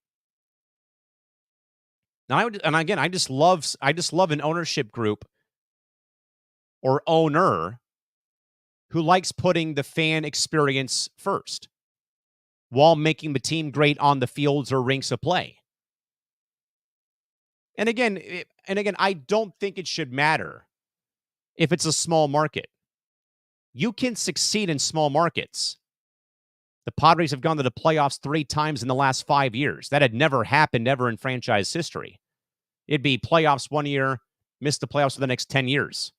Now, I just love an ownership group or owner who likes putting the fan experience first while making the team great on the fields or rinks of play. And again, I don't think it should matter if it's a small market. You can succeed in small markets. The Padres have gone to the playoffs 3 times in the last 5 years. That had never happened ever in franchise history. It'd be playoffs one year, miss the playoffs for the next 10 years.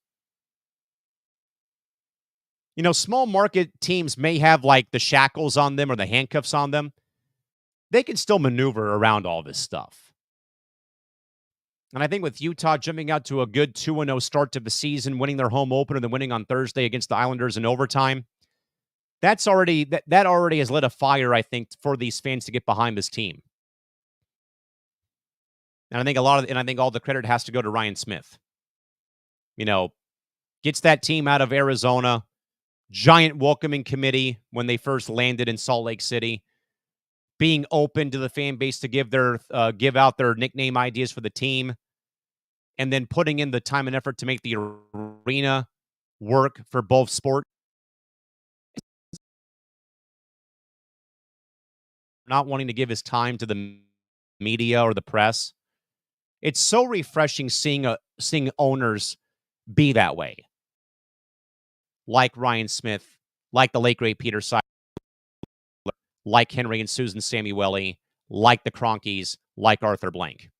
Small market teams may have like the shackles on them or the handcuffs on them. They can still maneuver around all this stuff. And I think with Utah jumping out to a good 2-0 start to the season, winning their home opener, then winning on Thursday against the Islanders in overtime, that already has lit a fire, I think, for these fans to get behind this team. And I think all the credit has to go to Ryan Smith. Gets that team out of Arizona, giant welcoming committee when they first landed in Salt Lake City, being open to the fan base to give out their nickname ideas for the team, and then putting in the time and effort to make the arena work for both sports. Not wanting to give his time to the media or the press. It's so refreshing seeing owners be that way, like Ryan Smith, like the late great Peter Seidler, like Henry and Susan Samueli, like the Cronkies, like Arthur Blank.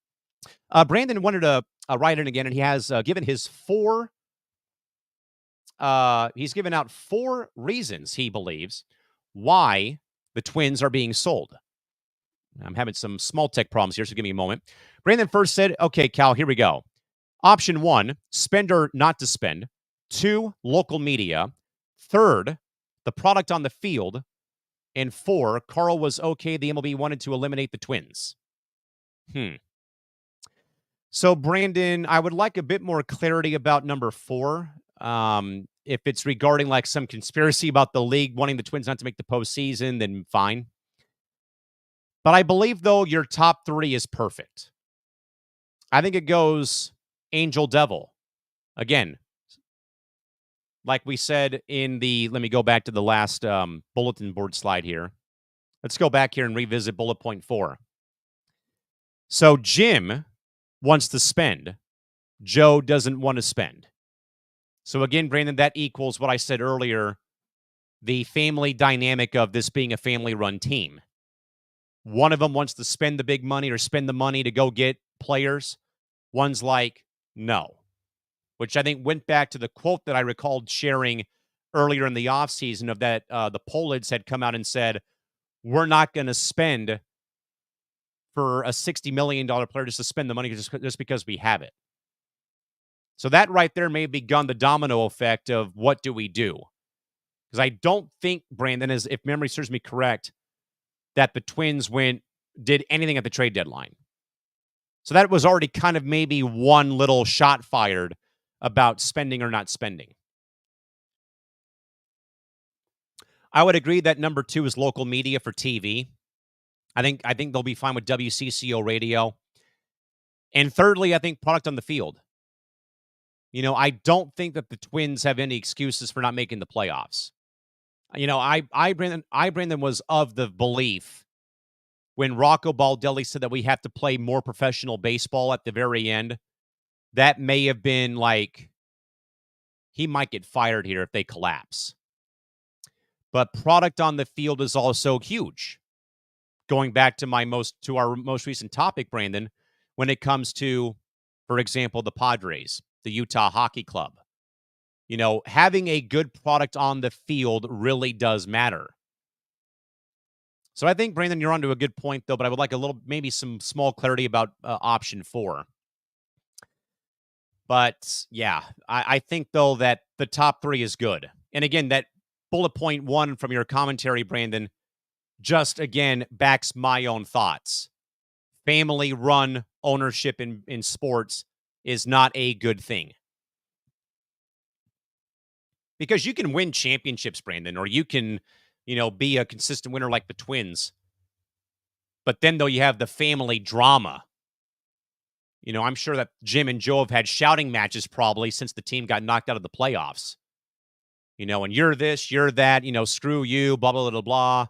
Brandon wanted to write in again, and he has given his four. He's given out 4 reasons he believes why the Twins are being sold. I'm having some small tech problems here, so give me a moment. Brandon first said, okay, Cal, here we go. Option 1, spend or not to spend. 2, local media. 3rd, the product on the field. And 4, Carl was okay. The MLB wanted to eliminate the Twins. So, Brandon, I would like a bit more clarity about number 4. If it's regarding like some conspiracy about the league wanting the Twins not to make the postseason, then fine. But I believe, though, your top 3 is perfect. I think it goes Angel Devil. Again, like we said in the, let me go back to the last bulletin board slide here. Let's go back here and revisit bullet point 4. So Jim wants to spend. Joe doesn't want to spend. So again, Brandon, that equals what I said earlier, the family dynamic of this being a family-run team. One of them wants to spend the big money or spend the money to go get players. One's like, no. Which I think went back to the quote that I recalled sharing earlier in the offseason of that the Polids had come out and said, we're not going to spend for a $60 million player just to spend the money just because we have it. So that right there may have begun the domino effect of what do we do? Because I don't think, Brandon, as if memory serves me correct, that the Twins did anything at the trade deadline. So that was already kind of maybe one little shot fired about spending or not spending. I would agree that number 2 is local media for TV. I think they'll be fine with WCCO radio. And thirdly, I think product on the field. You know, I don't think that the Twins have any excuses for not making the playoffs. You know, Brandon was of the belief when Rocco Baldelli said that we have to play more professional baseball at the very end, that may have been like, he might get fired here if they collapse. But product on the field is also huge. Going back to our most recent topic, Brandon, when it comes to, for example, the Padres, the Utah Hockey Club. You know, having a good product on the field really does matter. So I think, Brandon, you're onto a good point, though, but I would like maybe some small clarity about option 4. But, yeah, I think, though, that the top 3 is good. And, again, that bullet point 1 from your commentary, Brandon, just, again, backs my own thoughts. Family-run ownership in sports is not a good thing. Because you can win championships, Brandon, or you can, be a consistent winner like the Twins. But then, though, you have the family drama. I'm sure that Jim and Joe have had shouting matches probably since the team got knocked out of the playoffs. And you're this, you're that, screw you, blah, blah, blah, blah.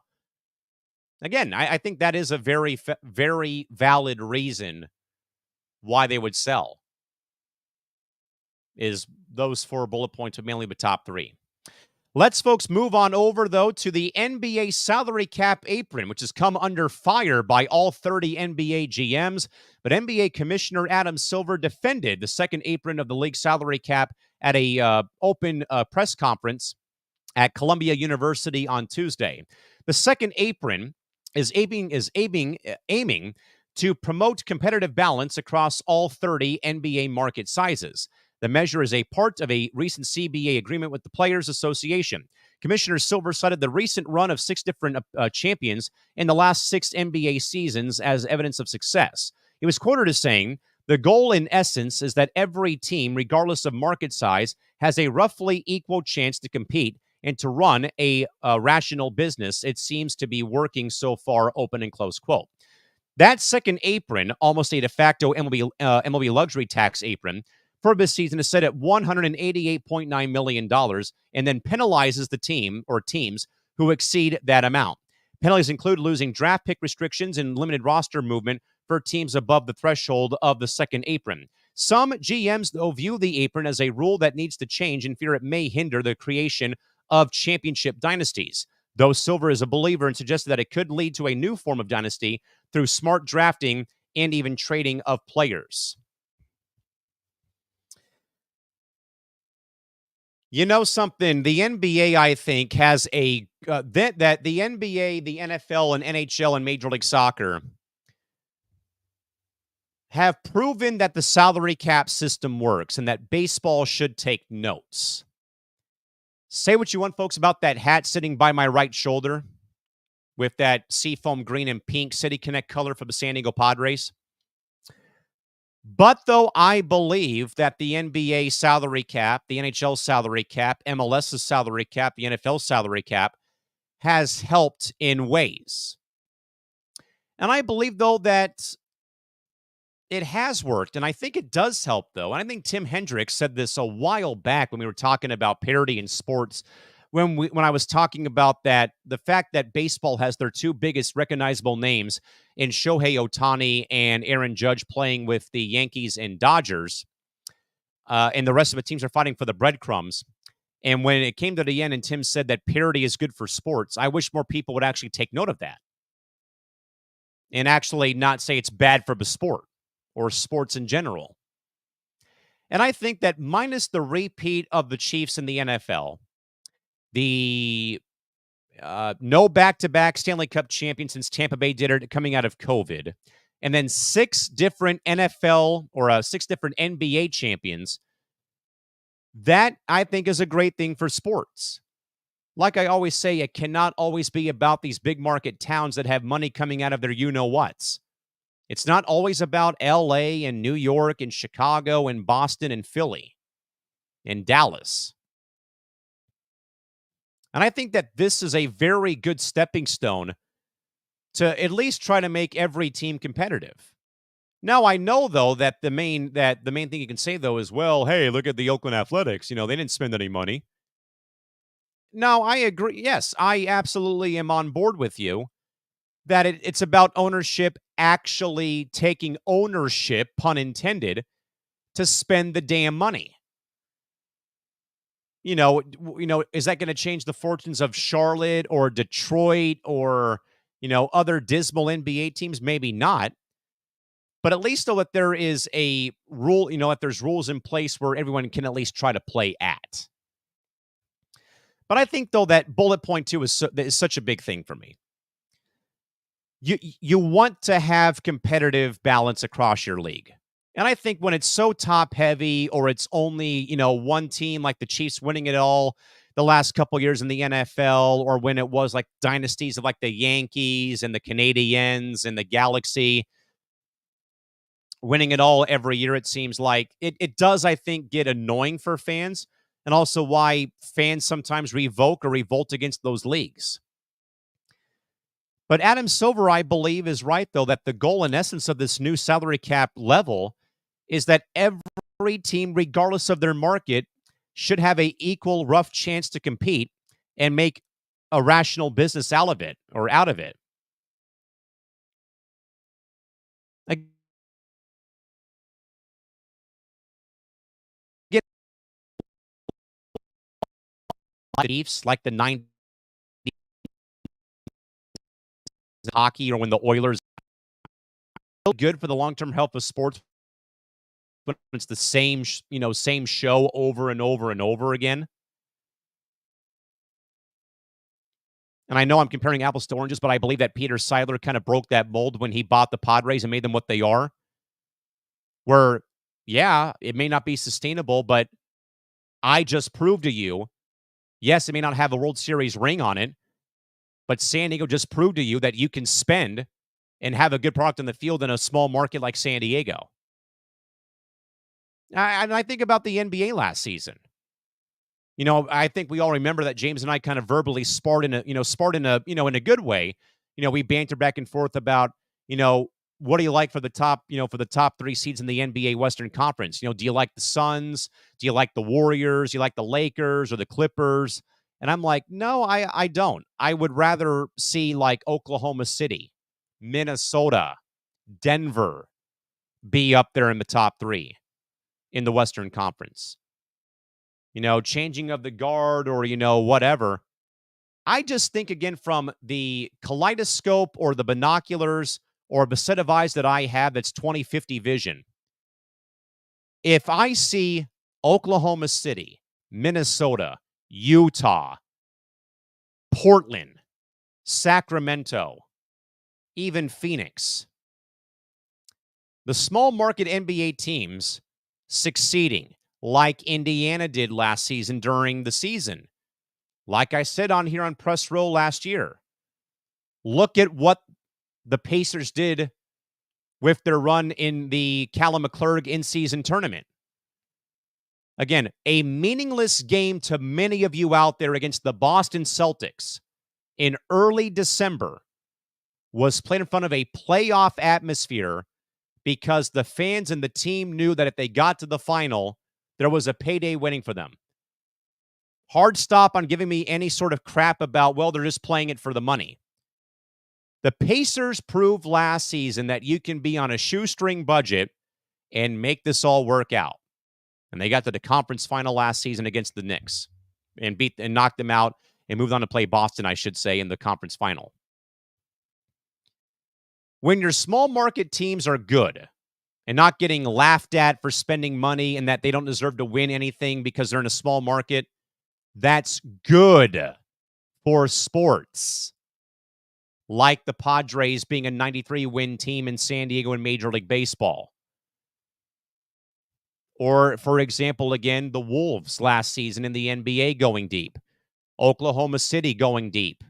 Again, I think that is a very, very valid reason why they would sell. Is those 4 bullet points, mainly the top 3. Let's, folks, move on over, though, to the NBA salary cap apron, which has come under fire by all 30 NBA GMs. But NBA Commissioner Adam Silver defended the second apron of the league salary cap at a open press conference at Columbia University on Tuesday. The second apron is aiming to promote competitive balance across all 30 NBA market sizes. The measure is a part of a recent CBA agreement with the Players Association. Commissioner Silver cited the recent run of 6 different champions in the last 6 NBA seasons as evidence of success. He was quoted as saying, "The goal in essence is that every team, regardless of market size, has a roughly equal chance to compete and to run a rational business. It seems to be working so far, open and close quote. That second apron, almost a de facto MLB luxury tax apron, for this season is set at $188.9 million and then penalizes the team or teams who exceed that amount. Penalties include losing draft pick restrictions and limited roster movement for teams above the threshold of the second apron. Some GMs, though, view the apron as a rule that needs to change and fear it may hinder the creation of championship dynasties. Though Silver is a believer and suggested that it could lead to a new form of dynasty through smart drafting and even trading of players. You know something? The NBA, I think, has a that the NBA, the NFL, and NHL and Major League Soccer have proven that the salary cap system works and that baseball should take notes. Say what you want, folks, about that hat sitting by my right shoulder with that seafoam green and pink City Connect color for the San Diego Padres. But though I believe that the NBA salary cap, the NHL salary cap, MLS's salary cap, the NFL salary cap has helped in ways. And I believe, though, that it has worked, and I think it does help, though. And I think Tim Hendricks said this a while back when we were talking about parity in sports, when I was talking about that, the fact that baseball has their two biggest recognizable names in Shohei Ohtani and Aaron Judge playing with the Yankees and Dodgers, and the rest of the teams are fighting for the breadcrumbs. And when it came to the end and Tim said that parity is good for sports, I wish more people would actually take note of that and actually not say it's bad for the sport or sports in general. And I think that minus the repeat of the Chiefs in the NFL, the no back-to-back Stanley Cup champion since Tampa Bay did it coming out of COVID, and then six different NFL or six different NBA champions, that I think is a great thing for sports. Like I always say, it cannot always be about these big market towns that have money coming out of their you-know-whats. It's not always about L.A. and New York and Chicago and Boston and Philly and Dallas. And I think that this is a very good stepping stone to at least try to make every team competitive. Now, I know, though, that the main thing you can say, though, is, well, hey, look at the Oakland Athletics. You know, they didn't spend any money. No, I agree. Yes, I absolutely am on board with you that it's about ownership actually taking ownership, pun intended, to spend the damn money. You know, is that going to change the fortunes of Charlotte or Detroit or, other dismal NBA teams? Maybe not. But at least, though, that there is a rule, that there's rules in place where everyone can at least try to play at. But I think, though, that bullet point 2 is such a big thing for me. You want to have competitive balance across your league. And I think when it's so top heavy or it's only, one team like the Chiefs winning it all the last couple years in the NFL, or when it was like dynasties of like the Yankees and the Canadiens and the Galaxy winning it all every year, it seems like it does, I think, get annoying for fans, and also why fans sometimes revoke or revolt against those leagues. But Adam Silver, I believe, is right, though, that the goal in essence of this new salary cap level is that every team, regardless of their market, should have a equal rough chance to compete and make a rational business out of it. Like, get Chiefs like the 90s hockey, or when the Oilers, good for the long-term health of sports, but it's the same show over and over and over again. And I know I'm comparing apples to oranges, but I believe that Peter Seidler kind of broke that mold when he bought the Padres and made them what they are. Where, yeah, it may not be sustainable, but I just proved to you, yes, it may not have a World Series ring on it, but San Diego just proved to you that you can spend and have a good product in the field in a small market like San Diego. And I think about the NBA last season. I think we all remember that James and I kind of verbally sparred in a good way. We banter back and forth about, you know, what do you like for the top, for the top 3 seeds in the NBA Western Conference? Do you like the Suns? Do you like the Warriors? Do you like the Lakers or the Clippers? And I'm like, no, I don't. I would rather see like Oklahoma City, Minnesota, Denver be up there in the top 3 in the Western Conference. Changing of the guard or, whatever. I just think, again, from the kaleidoscope or the binoculars or the set of eyes that I have that's 20/50 vision. If I see Oklahoma City, Minnesota, Utah, Portland, Sacramento, even Phoenix, the small market NBA teams succeeding like Indiana did last season during the season. Like I said on here on Press Row last year, look at what the Pacers did with their run in the Callan McClurg in-season tournament. Again, a meaningless game to many of you out there against the Boston Celtics in early December was played in front of a playoff atmosphere because the fans and the team knew that if they got to the final, there was a payday waiting for them. Hard stop on giving me any sort of crap about, well, they're just playing it for the money. The Pacers proved last season that you can be on a shoestring budget and make this all work out. And they got to the conference final last season against the Knicks and knocked them out and moved on to play Boston, I should say, in the conference final. When your small market teams are good and not getting laughed at for spending money and that they don't deserve to win anything because they're in a small market, that's good for sports. Like the Padres being a 93-win team in San Diego in Major League Baseball. Or, for example, again, the Wolves last season in the NBA going deep. Oklahoma City going deep.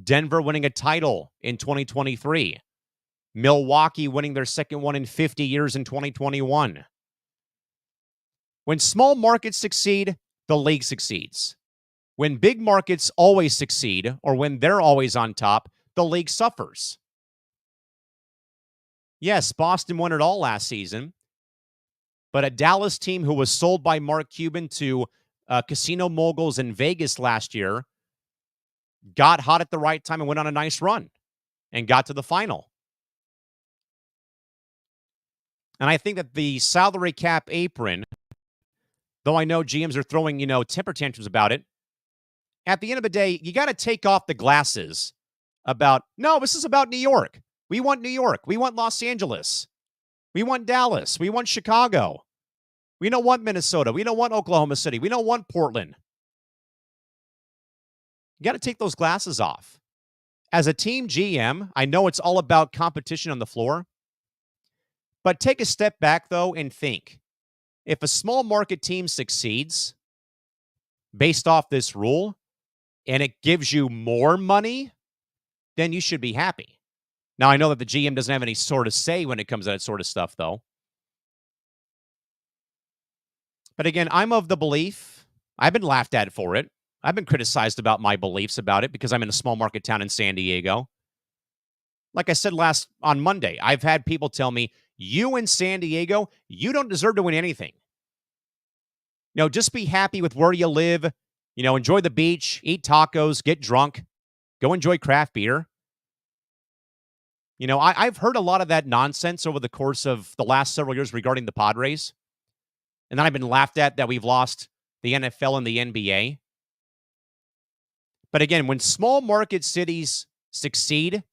Denver winning a title in 2023. Milwaukee winning their second one in 50 years in 2021. When small markets succeed, the league succeeds. When big markets always succeed, or when they're always on top, the league suffers. Yes, Boston won it all last season, but a Dallas team who was sold by Mark Cuban to casino moguls in Vegas last year got hot at the right time and went on a nice run and got to the final. And I think that the salary cap apron, though I know GMs are throwing, temper tantrums about it, at the end of the day, you got to take off the glasses about, no, this is about New York. We want New York. We want Los Angeles. We want Dallas. We want Chicago. We don't want Minnesota. We don't want Oklahoma City. We don't want Portland. You got to take those glasses off. As a team GM, I know it's all about competition on the floor, but take a step back, though, and think. If a small market team succeeds based off this rule and it gives you more money, then you should be happy. Now, I know that the GM doesn't have any sort of say when it comes to that sort of stuff, though. But again, I'm of the belief, I've been laughed at for it. I've been criticized about my beliefs about it because I'm in a small market town in San Diego. Like I said on Monday, I've had people tell me, you in San Diego, you don't deserve to win anything. Just be happy with where you live. Enjoy the beach, eat tacos, get drunk, go enjoy craft beer. I've heard a lot of that nonsense over the course of the last several years regarding the Padres. And then I've been laughed at that we've lost the NFL and the NBA. But again, when small market cities succeed,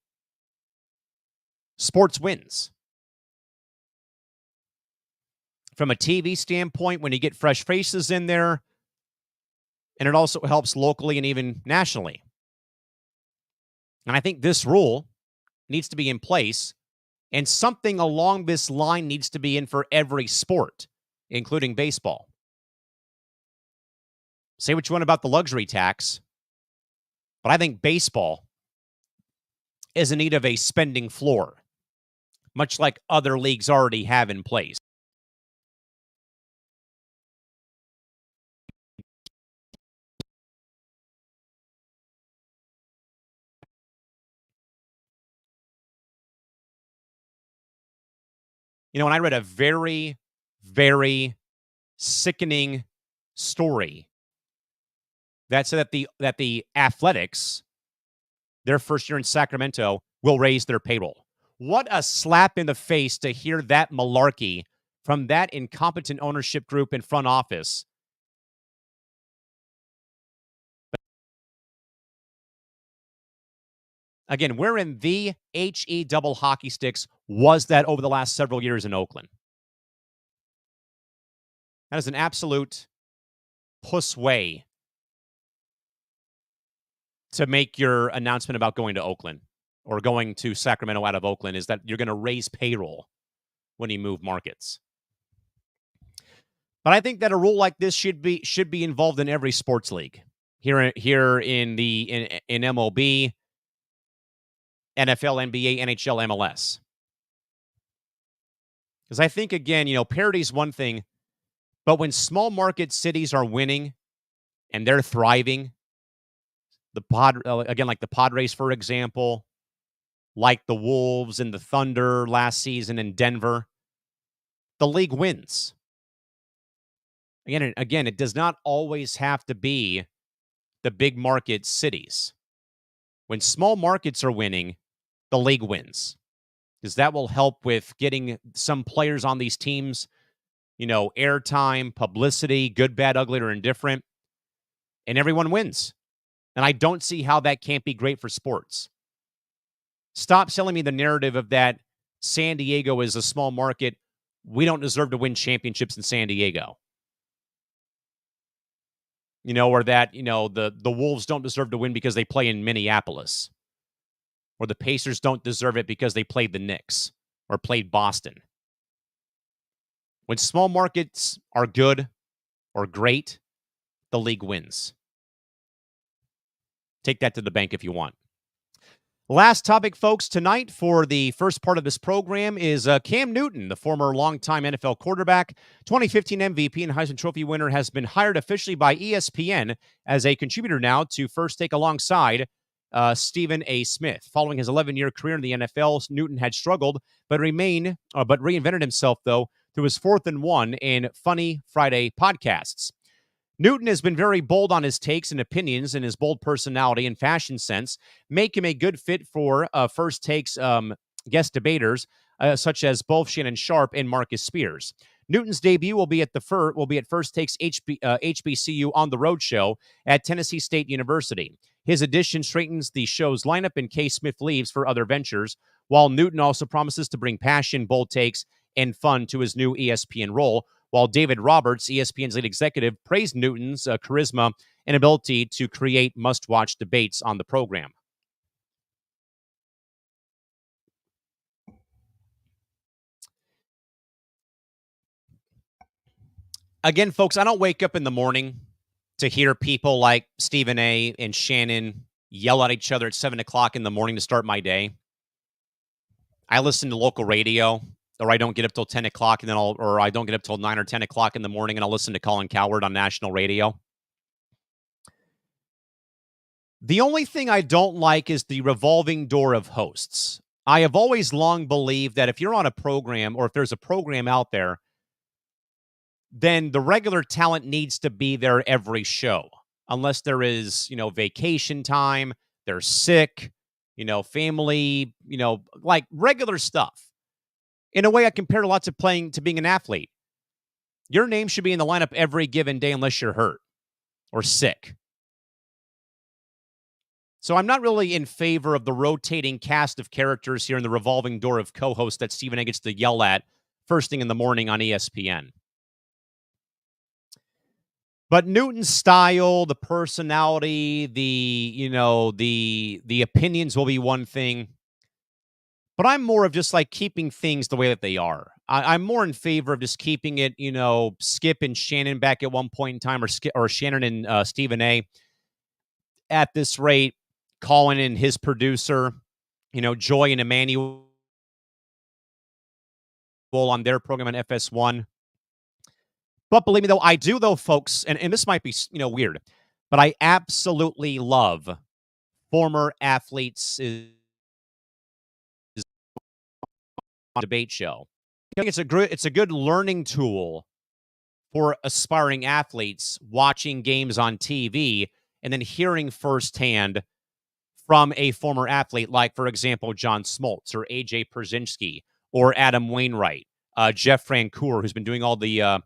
sports wins. From a TV standpoint, when you get fresh faces in there, and it also helps locally and even nationally. And I think this rule needs to be in place, and something along this line needs to be in for every sport, including baseball. Say what you want about the luxury tax, but I think baseball is in need of a spending floor, much like other leagues already have in place. And I read a very, very sickening story that said that the Athletics, their first year in Sacramento, will raise their payroll. What a slap in the face to hear that malarkey from that incompetent ownership group and front office. Again, where in the HE double hockey sticks was that over the last several years in Oakland? That is an absolute puss way to make your announcement about going to Oakland or going to Sacramento out of Oakland, is that you're going to raise payroll when you move markets. But I think that a rule like this should be involved in every sports league here in MLB, NFL, NBA, NHL, MLS. Because I think, again, parity is one thing, but when small market cities are winning and they're thriving, again, like the Padres, for example, like the Wolves and the Thunder last season in Denver, the league wins. Again, it does not always have to be the big market cities. When small markets are winning, the league wins, because that will help with getting some players on these teams, airtime, publicity, good, bad, ugly, or indifferent, and everyone wins. And I don't see how that can't be great for sports. Stop selling me the narrative of that San Diego is a small market. We don't deserve to win championships in San Diego. Or that, the Wolves don't deserve to win because they play in Minneapolis. Or the Pacers don't deserve it because they played the Knicks or played Boston. When small markets are good or great, the league wins. Take that to the bank if you want. Last topic, folks, tonight for the first part of this program is Cam Newton, the former longtime NFL quarterback, 2015 MVP and Heisman Trophy winner, has been hired officially by ESPN as a contributor now to First Take alongside Stephen A. Smith. Following his 11-year career in the NFL, Newton had struggled, but reinvented himself, though, through his 4th and 1 in Funny Friday podcasts. Newton has been very bold on his takes and opinions, and his bold personality and fashion sense make him a good fit for First Takes guest debaters, such as both Shannon Sharp and Marcus Spears. Newton's debut will be at First Takes HBCU on the Road show at Tennessee State University. His addition straightens the show's lineup in case Smith leaves for other ventures, while Newton also promises to bring passion, bold takes, and fun to his new ESPN role, while David Roberts, ESPN's lead executive, praised Newton's charisma and ability to create must-watch debates on the program. Again, folks, I don't wake up in the morning to hear people like Stephen A. and Shannon yell at each other at 7 o'clock in the morning to start my day. I listen to local radio, or I don't get up till 10 o'clock, and then I don't get up till 9 or 10 o'clock in the morning, and I'll listen to Colin Cowherd on national radio. The only thing I don't like is the revolving door of hosts. I have always long believed that if you're on a program, or if there's a program out there, then the regular talent needs to be there every show, unless there is, vacation time, they're sick, family, like regular stuff. In a way, I compare a lot to being an athlete. Your name should be in the lineup every given day unless you're hurt or sick. So I'm not really in favor of the rotating cast of characters here in the revolving door of co-hosts that Stephen A. gets to yell at first thing in the morning on ESPN. But Newton's style, the personality, the opinions will be one thing. But I'm more of just like keeping things the way that they are. I'm more in favor of just keeping it, Skip and Shannon back at one point in time, or Shannon and Stephen A. at this rate, Colin and his producer, Joy and Emmanuel on their program on FS1. But believe me, though, I do, though, folks, and this might be, weird, but I absolutely love former athletes' debate show. think it's a good learning tool for aspiring athletes watching games on TV and then hearing firsthand from a former athlete, like, for example, John Smoltz or AJ Przynski or Adam Wainwright, Jeff Francoeur, who's been doing all the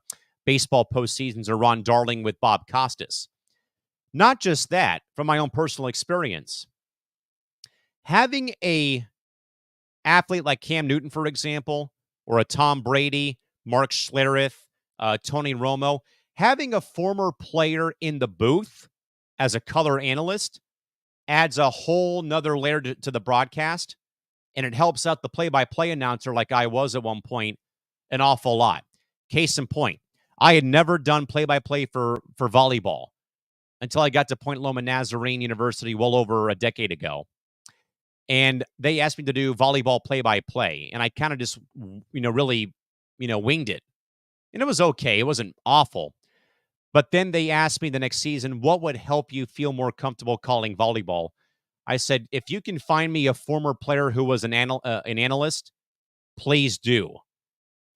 baseball postseasons, or Ron Darling with Bob Costas. Not just that, from my own personal experience, having a athlete like Cam Newton, for example, or a Tom Brady, Mark Schlereth, Tony Romo, having a former player in the booth as a color analyst adds a whole nother layer to the broadcast, and it helps out the play-by-play announcer, like I was at one point, an awful lot. Case in point, I had never done play-by-play for volleyball until I got to Point Loma Nazarene University well over a decade ago. And they asked me to do volleyball play-by-play, and I kind of just, really, winged it. And it was okay. It wasn't awful. But then they asked me the next season, what would help you feel more comfortable calling volleyball? I said, if you can find me a former player who was an analyst, please do.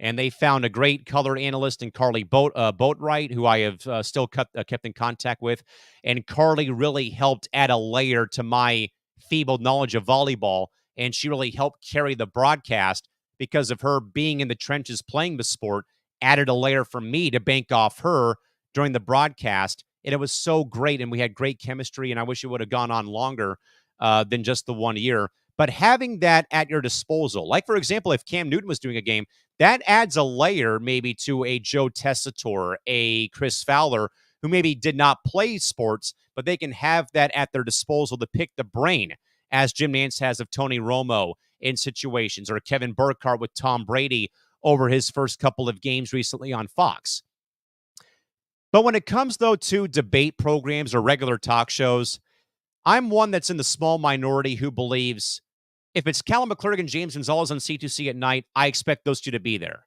And they found a great color analyst in Carly Boatwright, who I have still kept in contact with. And Carly really helped add a layer to my feeble knowledge of volleyball. And she really helped carry the broadcast because of her being in the trenches playing the sport, added a layer for me to bank off her during the broadcast. And it was so great. And we had great chemistry. And I wish it would have gone on longer than just the 1 year. But having that at your disposal, like, for example, if Cam Newton was doing a game, that adds a layer maybe to a Joe Tessitore, a Chris Fowler, who maybe did not play sports, but they can have that at their disposal to pick the brain, as Jim Nantz has of Tony Romo in situations, or Kevin Burkhardt with Tom Brady over his first couple of games recently on Fox. But when it comes, though, to debate programs or regular talk shows, I'm one that's in the small minority who believes if it's Callan McClurg and James Gonzalez on C2C at night, I expect those two to be there.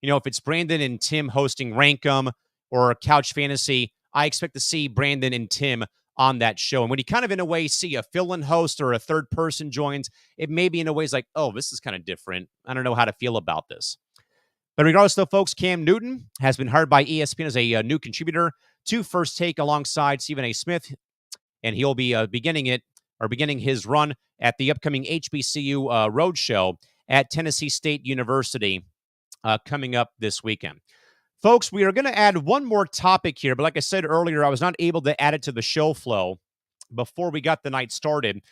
If it's Brandon and Tim hosting Rankum or Couch Fantasy, I expect to see Brandon and Tim on that show. And when you kind of, in a way, see a fill-in host or a third person joins, it may be in a ways like, oh, this is kind of different. I don't know how to feel about this. But regardless, though, folks, Cam Newton has been hired by ESPN as a new contributor to First Take alongside Stephen A. Smith, and he'll be beginning his run at the upcoming HBCU Roadshow at Tennessee State University coming up this weekend. Folks, we are going to add one more topic here, but like I said earlier, I was not able to add it to the show flow before we got the night started.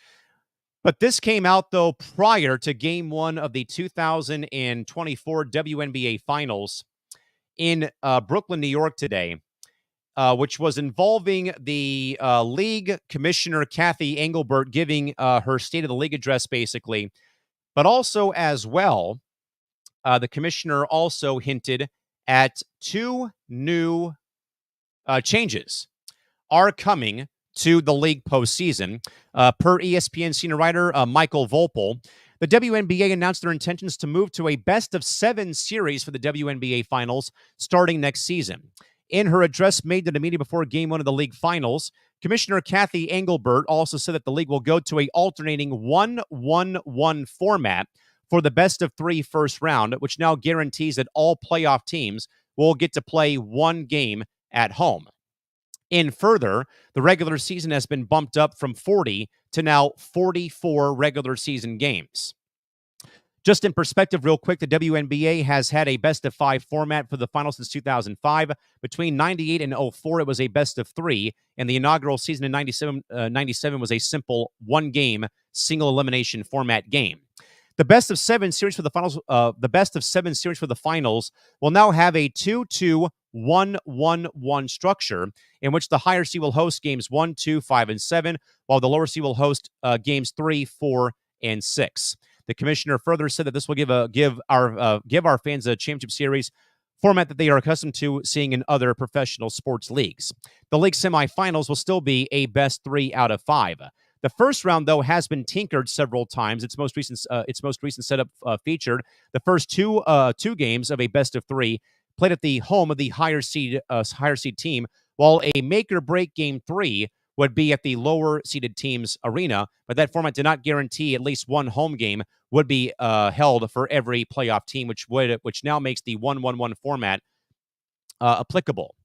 But this came out, though, prior to Game 1 of the 2024 WNBA Finals in Brooklyn, New York today, which was involving the league commissioner, Kathy Engelbert, giving her State of the League address, basically. But also, as well, the commissioner also hinted at two new changes are coming to the league postseason. Per ESPN senior writer Michael Volpel, the WNBA announced their intentions to move to a best-of-7 series for the WNBA Finals starting next season. In her address made to the media before Game 1 of the league finals, Commissioner Kathy Engelbert also said that the league will go to a alternating 1-1-1 format for the best-of-3 first round, which now guarantees that all playoff teams will get to play one game at home. In further, the regular season has been bumped up from 40 to now 44 regular season games. Just in perspective, real quick, the WNBA has had a best-of-5 format for the finals since 2005. Between 98 and 04, it was a best-of-3, and the inaugural season in 97 was a simple one-game, single-elimination format game. The best-of-7 series for the finals, will now have a 2-2-1-1-1 structure, in which the higher seed will host games 1, 2, 5, and 7, while the lower seed will host games 3, 4, and 6. The commissioner further said that this will give our fans a championship series format that they are accustomed to seeing in other professional sports leagues. The league semifinals will still be a best 3 out of 5. The first round, though, has been tinkered several times. Its most recent setup featured the first two games of a best of 3 played at the home of the higher seed team, while a make or break game 3 would be at the lower seeded team's arena. But that format did not guarantee at least one home game, would be held for every playoff team, which now makes the 1-1-1 format applicable.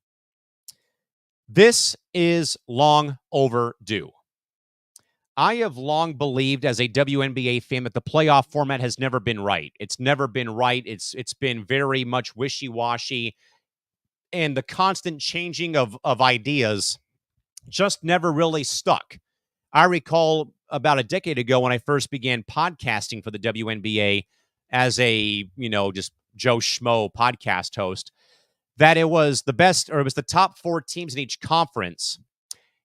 This is long overdue. I have long believed as a WNBA fan that the playoff format has never been right. It's never been right. It's been very much wishy-washy, and the constant changing of ideas just never really stuck. I recall about a decade ago when I first began podcasting for the WNBA as a, just Joe Schmo podcast host, that it was the best, or it was the top 4 teams in each conference,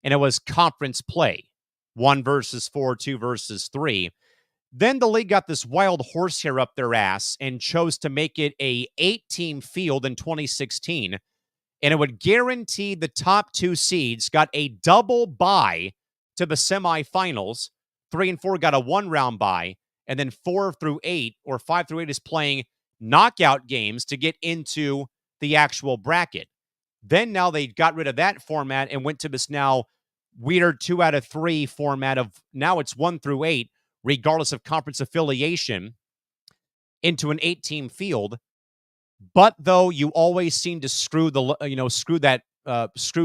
and it was conference play, 1 versus 4, 2 versus 3. Then the league got this wild horsehair up their ass and chose to make it a 8-team field in 2016, and it would guarantee the top 2 seeds got a double bye to the semifinals. 3 and 4 got a 1-round bye, and then 4 through 8 or 5 through 8 is playing knockout games to get into the actual bracket. Then now they got rid of that format and went to this now weird 2 out of 3 format of now it's 1 through 8, regardless of conference affiliation, into an 8-team field. But though you always seem to screw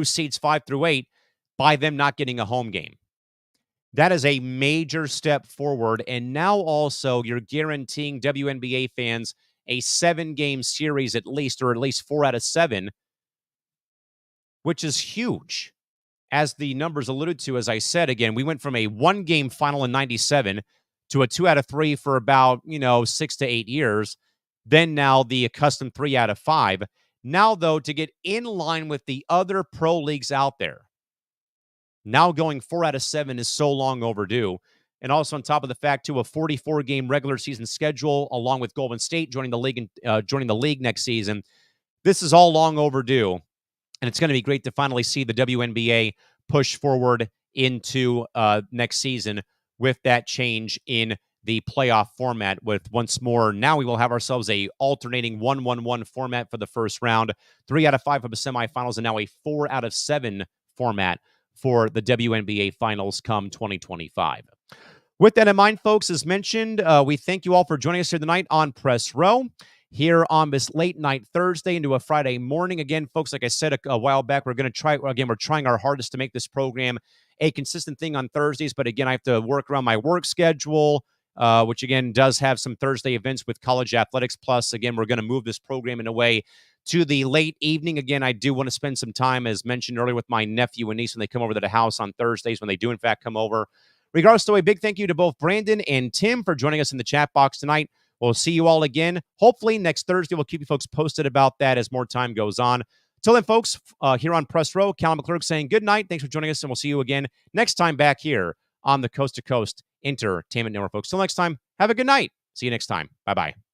seeds 5 through 8 by them not getting a home game. That is a major step forward. And now also you're guaranteeing WNBA fans a 7-game series at least, or at least 4 out of 7, which is huge. As the numbers alluded to, as I said, again, we went from a 1-game final in 97 to a 2 out of 3 for about, 6 to 8 years. Then now the accustomed 3 out of 5. Now, though, to get in line with the other pro leagues out there, now going 4 out of 7 is so long overdue. And also on top of the fact, too, a 44-game regular season schedule, along with Golden State joining the league next season. This is all long overdue, and it's going to be great to finally see the WNBA push forward into next season with that change in the playoff format. With once more, now we will have ourselves a alternating 1-1-1 format for the first round, 3 out of 5 for the semifinals, and now a 4 out of 7 format for the WNBA finals come 2025. With that in mind, folks, as mentioned, we thank you all for joining us here tonight on Press Row, here on this late night Thursday into a Friday morning. Again, folks, like I said a while back, we're trying our hardest to make this program a consistent thing on Thursdays. But again, I have to work around my work schedule, which again does have some Thursday events with college athletics. Plus, again, we're going to move this program in a way to the late evening. Again, I do want to spend some time, as mentioned earlier, with my nephew and niece when they come over to the house on Thursdays, when they do in fact come over. Regardless, though, a big thank you to both Brandon and Tim for joining us in the chat box tonight. We'll see you all again, hopefully next Thursday. We'll keep you folks posted about that as more time goes on. Till then, folks, here on Press Row, Callan McClurg saying good night. Thanks for joining us, and we'll see you again next time back here on the Coast to Coast Entertainment Network, folks. Till next time, have a good night. See you next time. Bye-bye.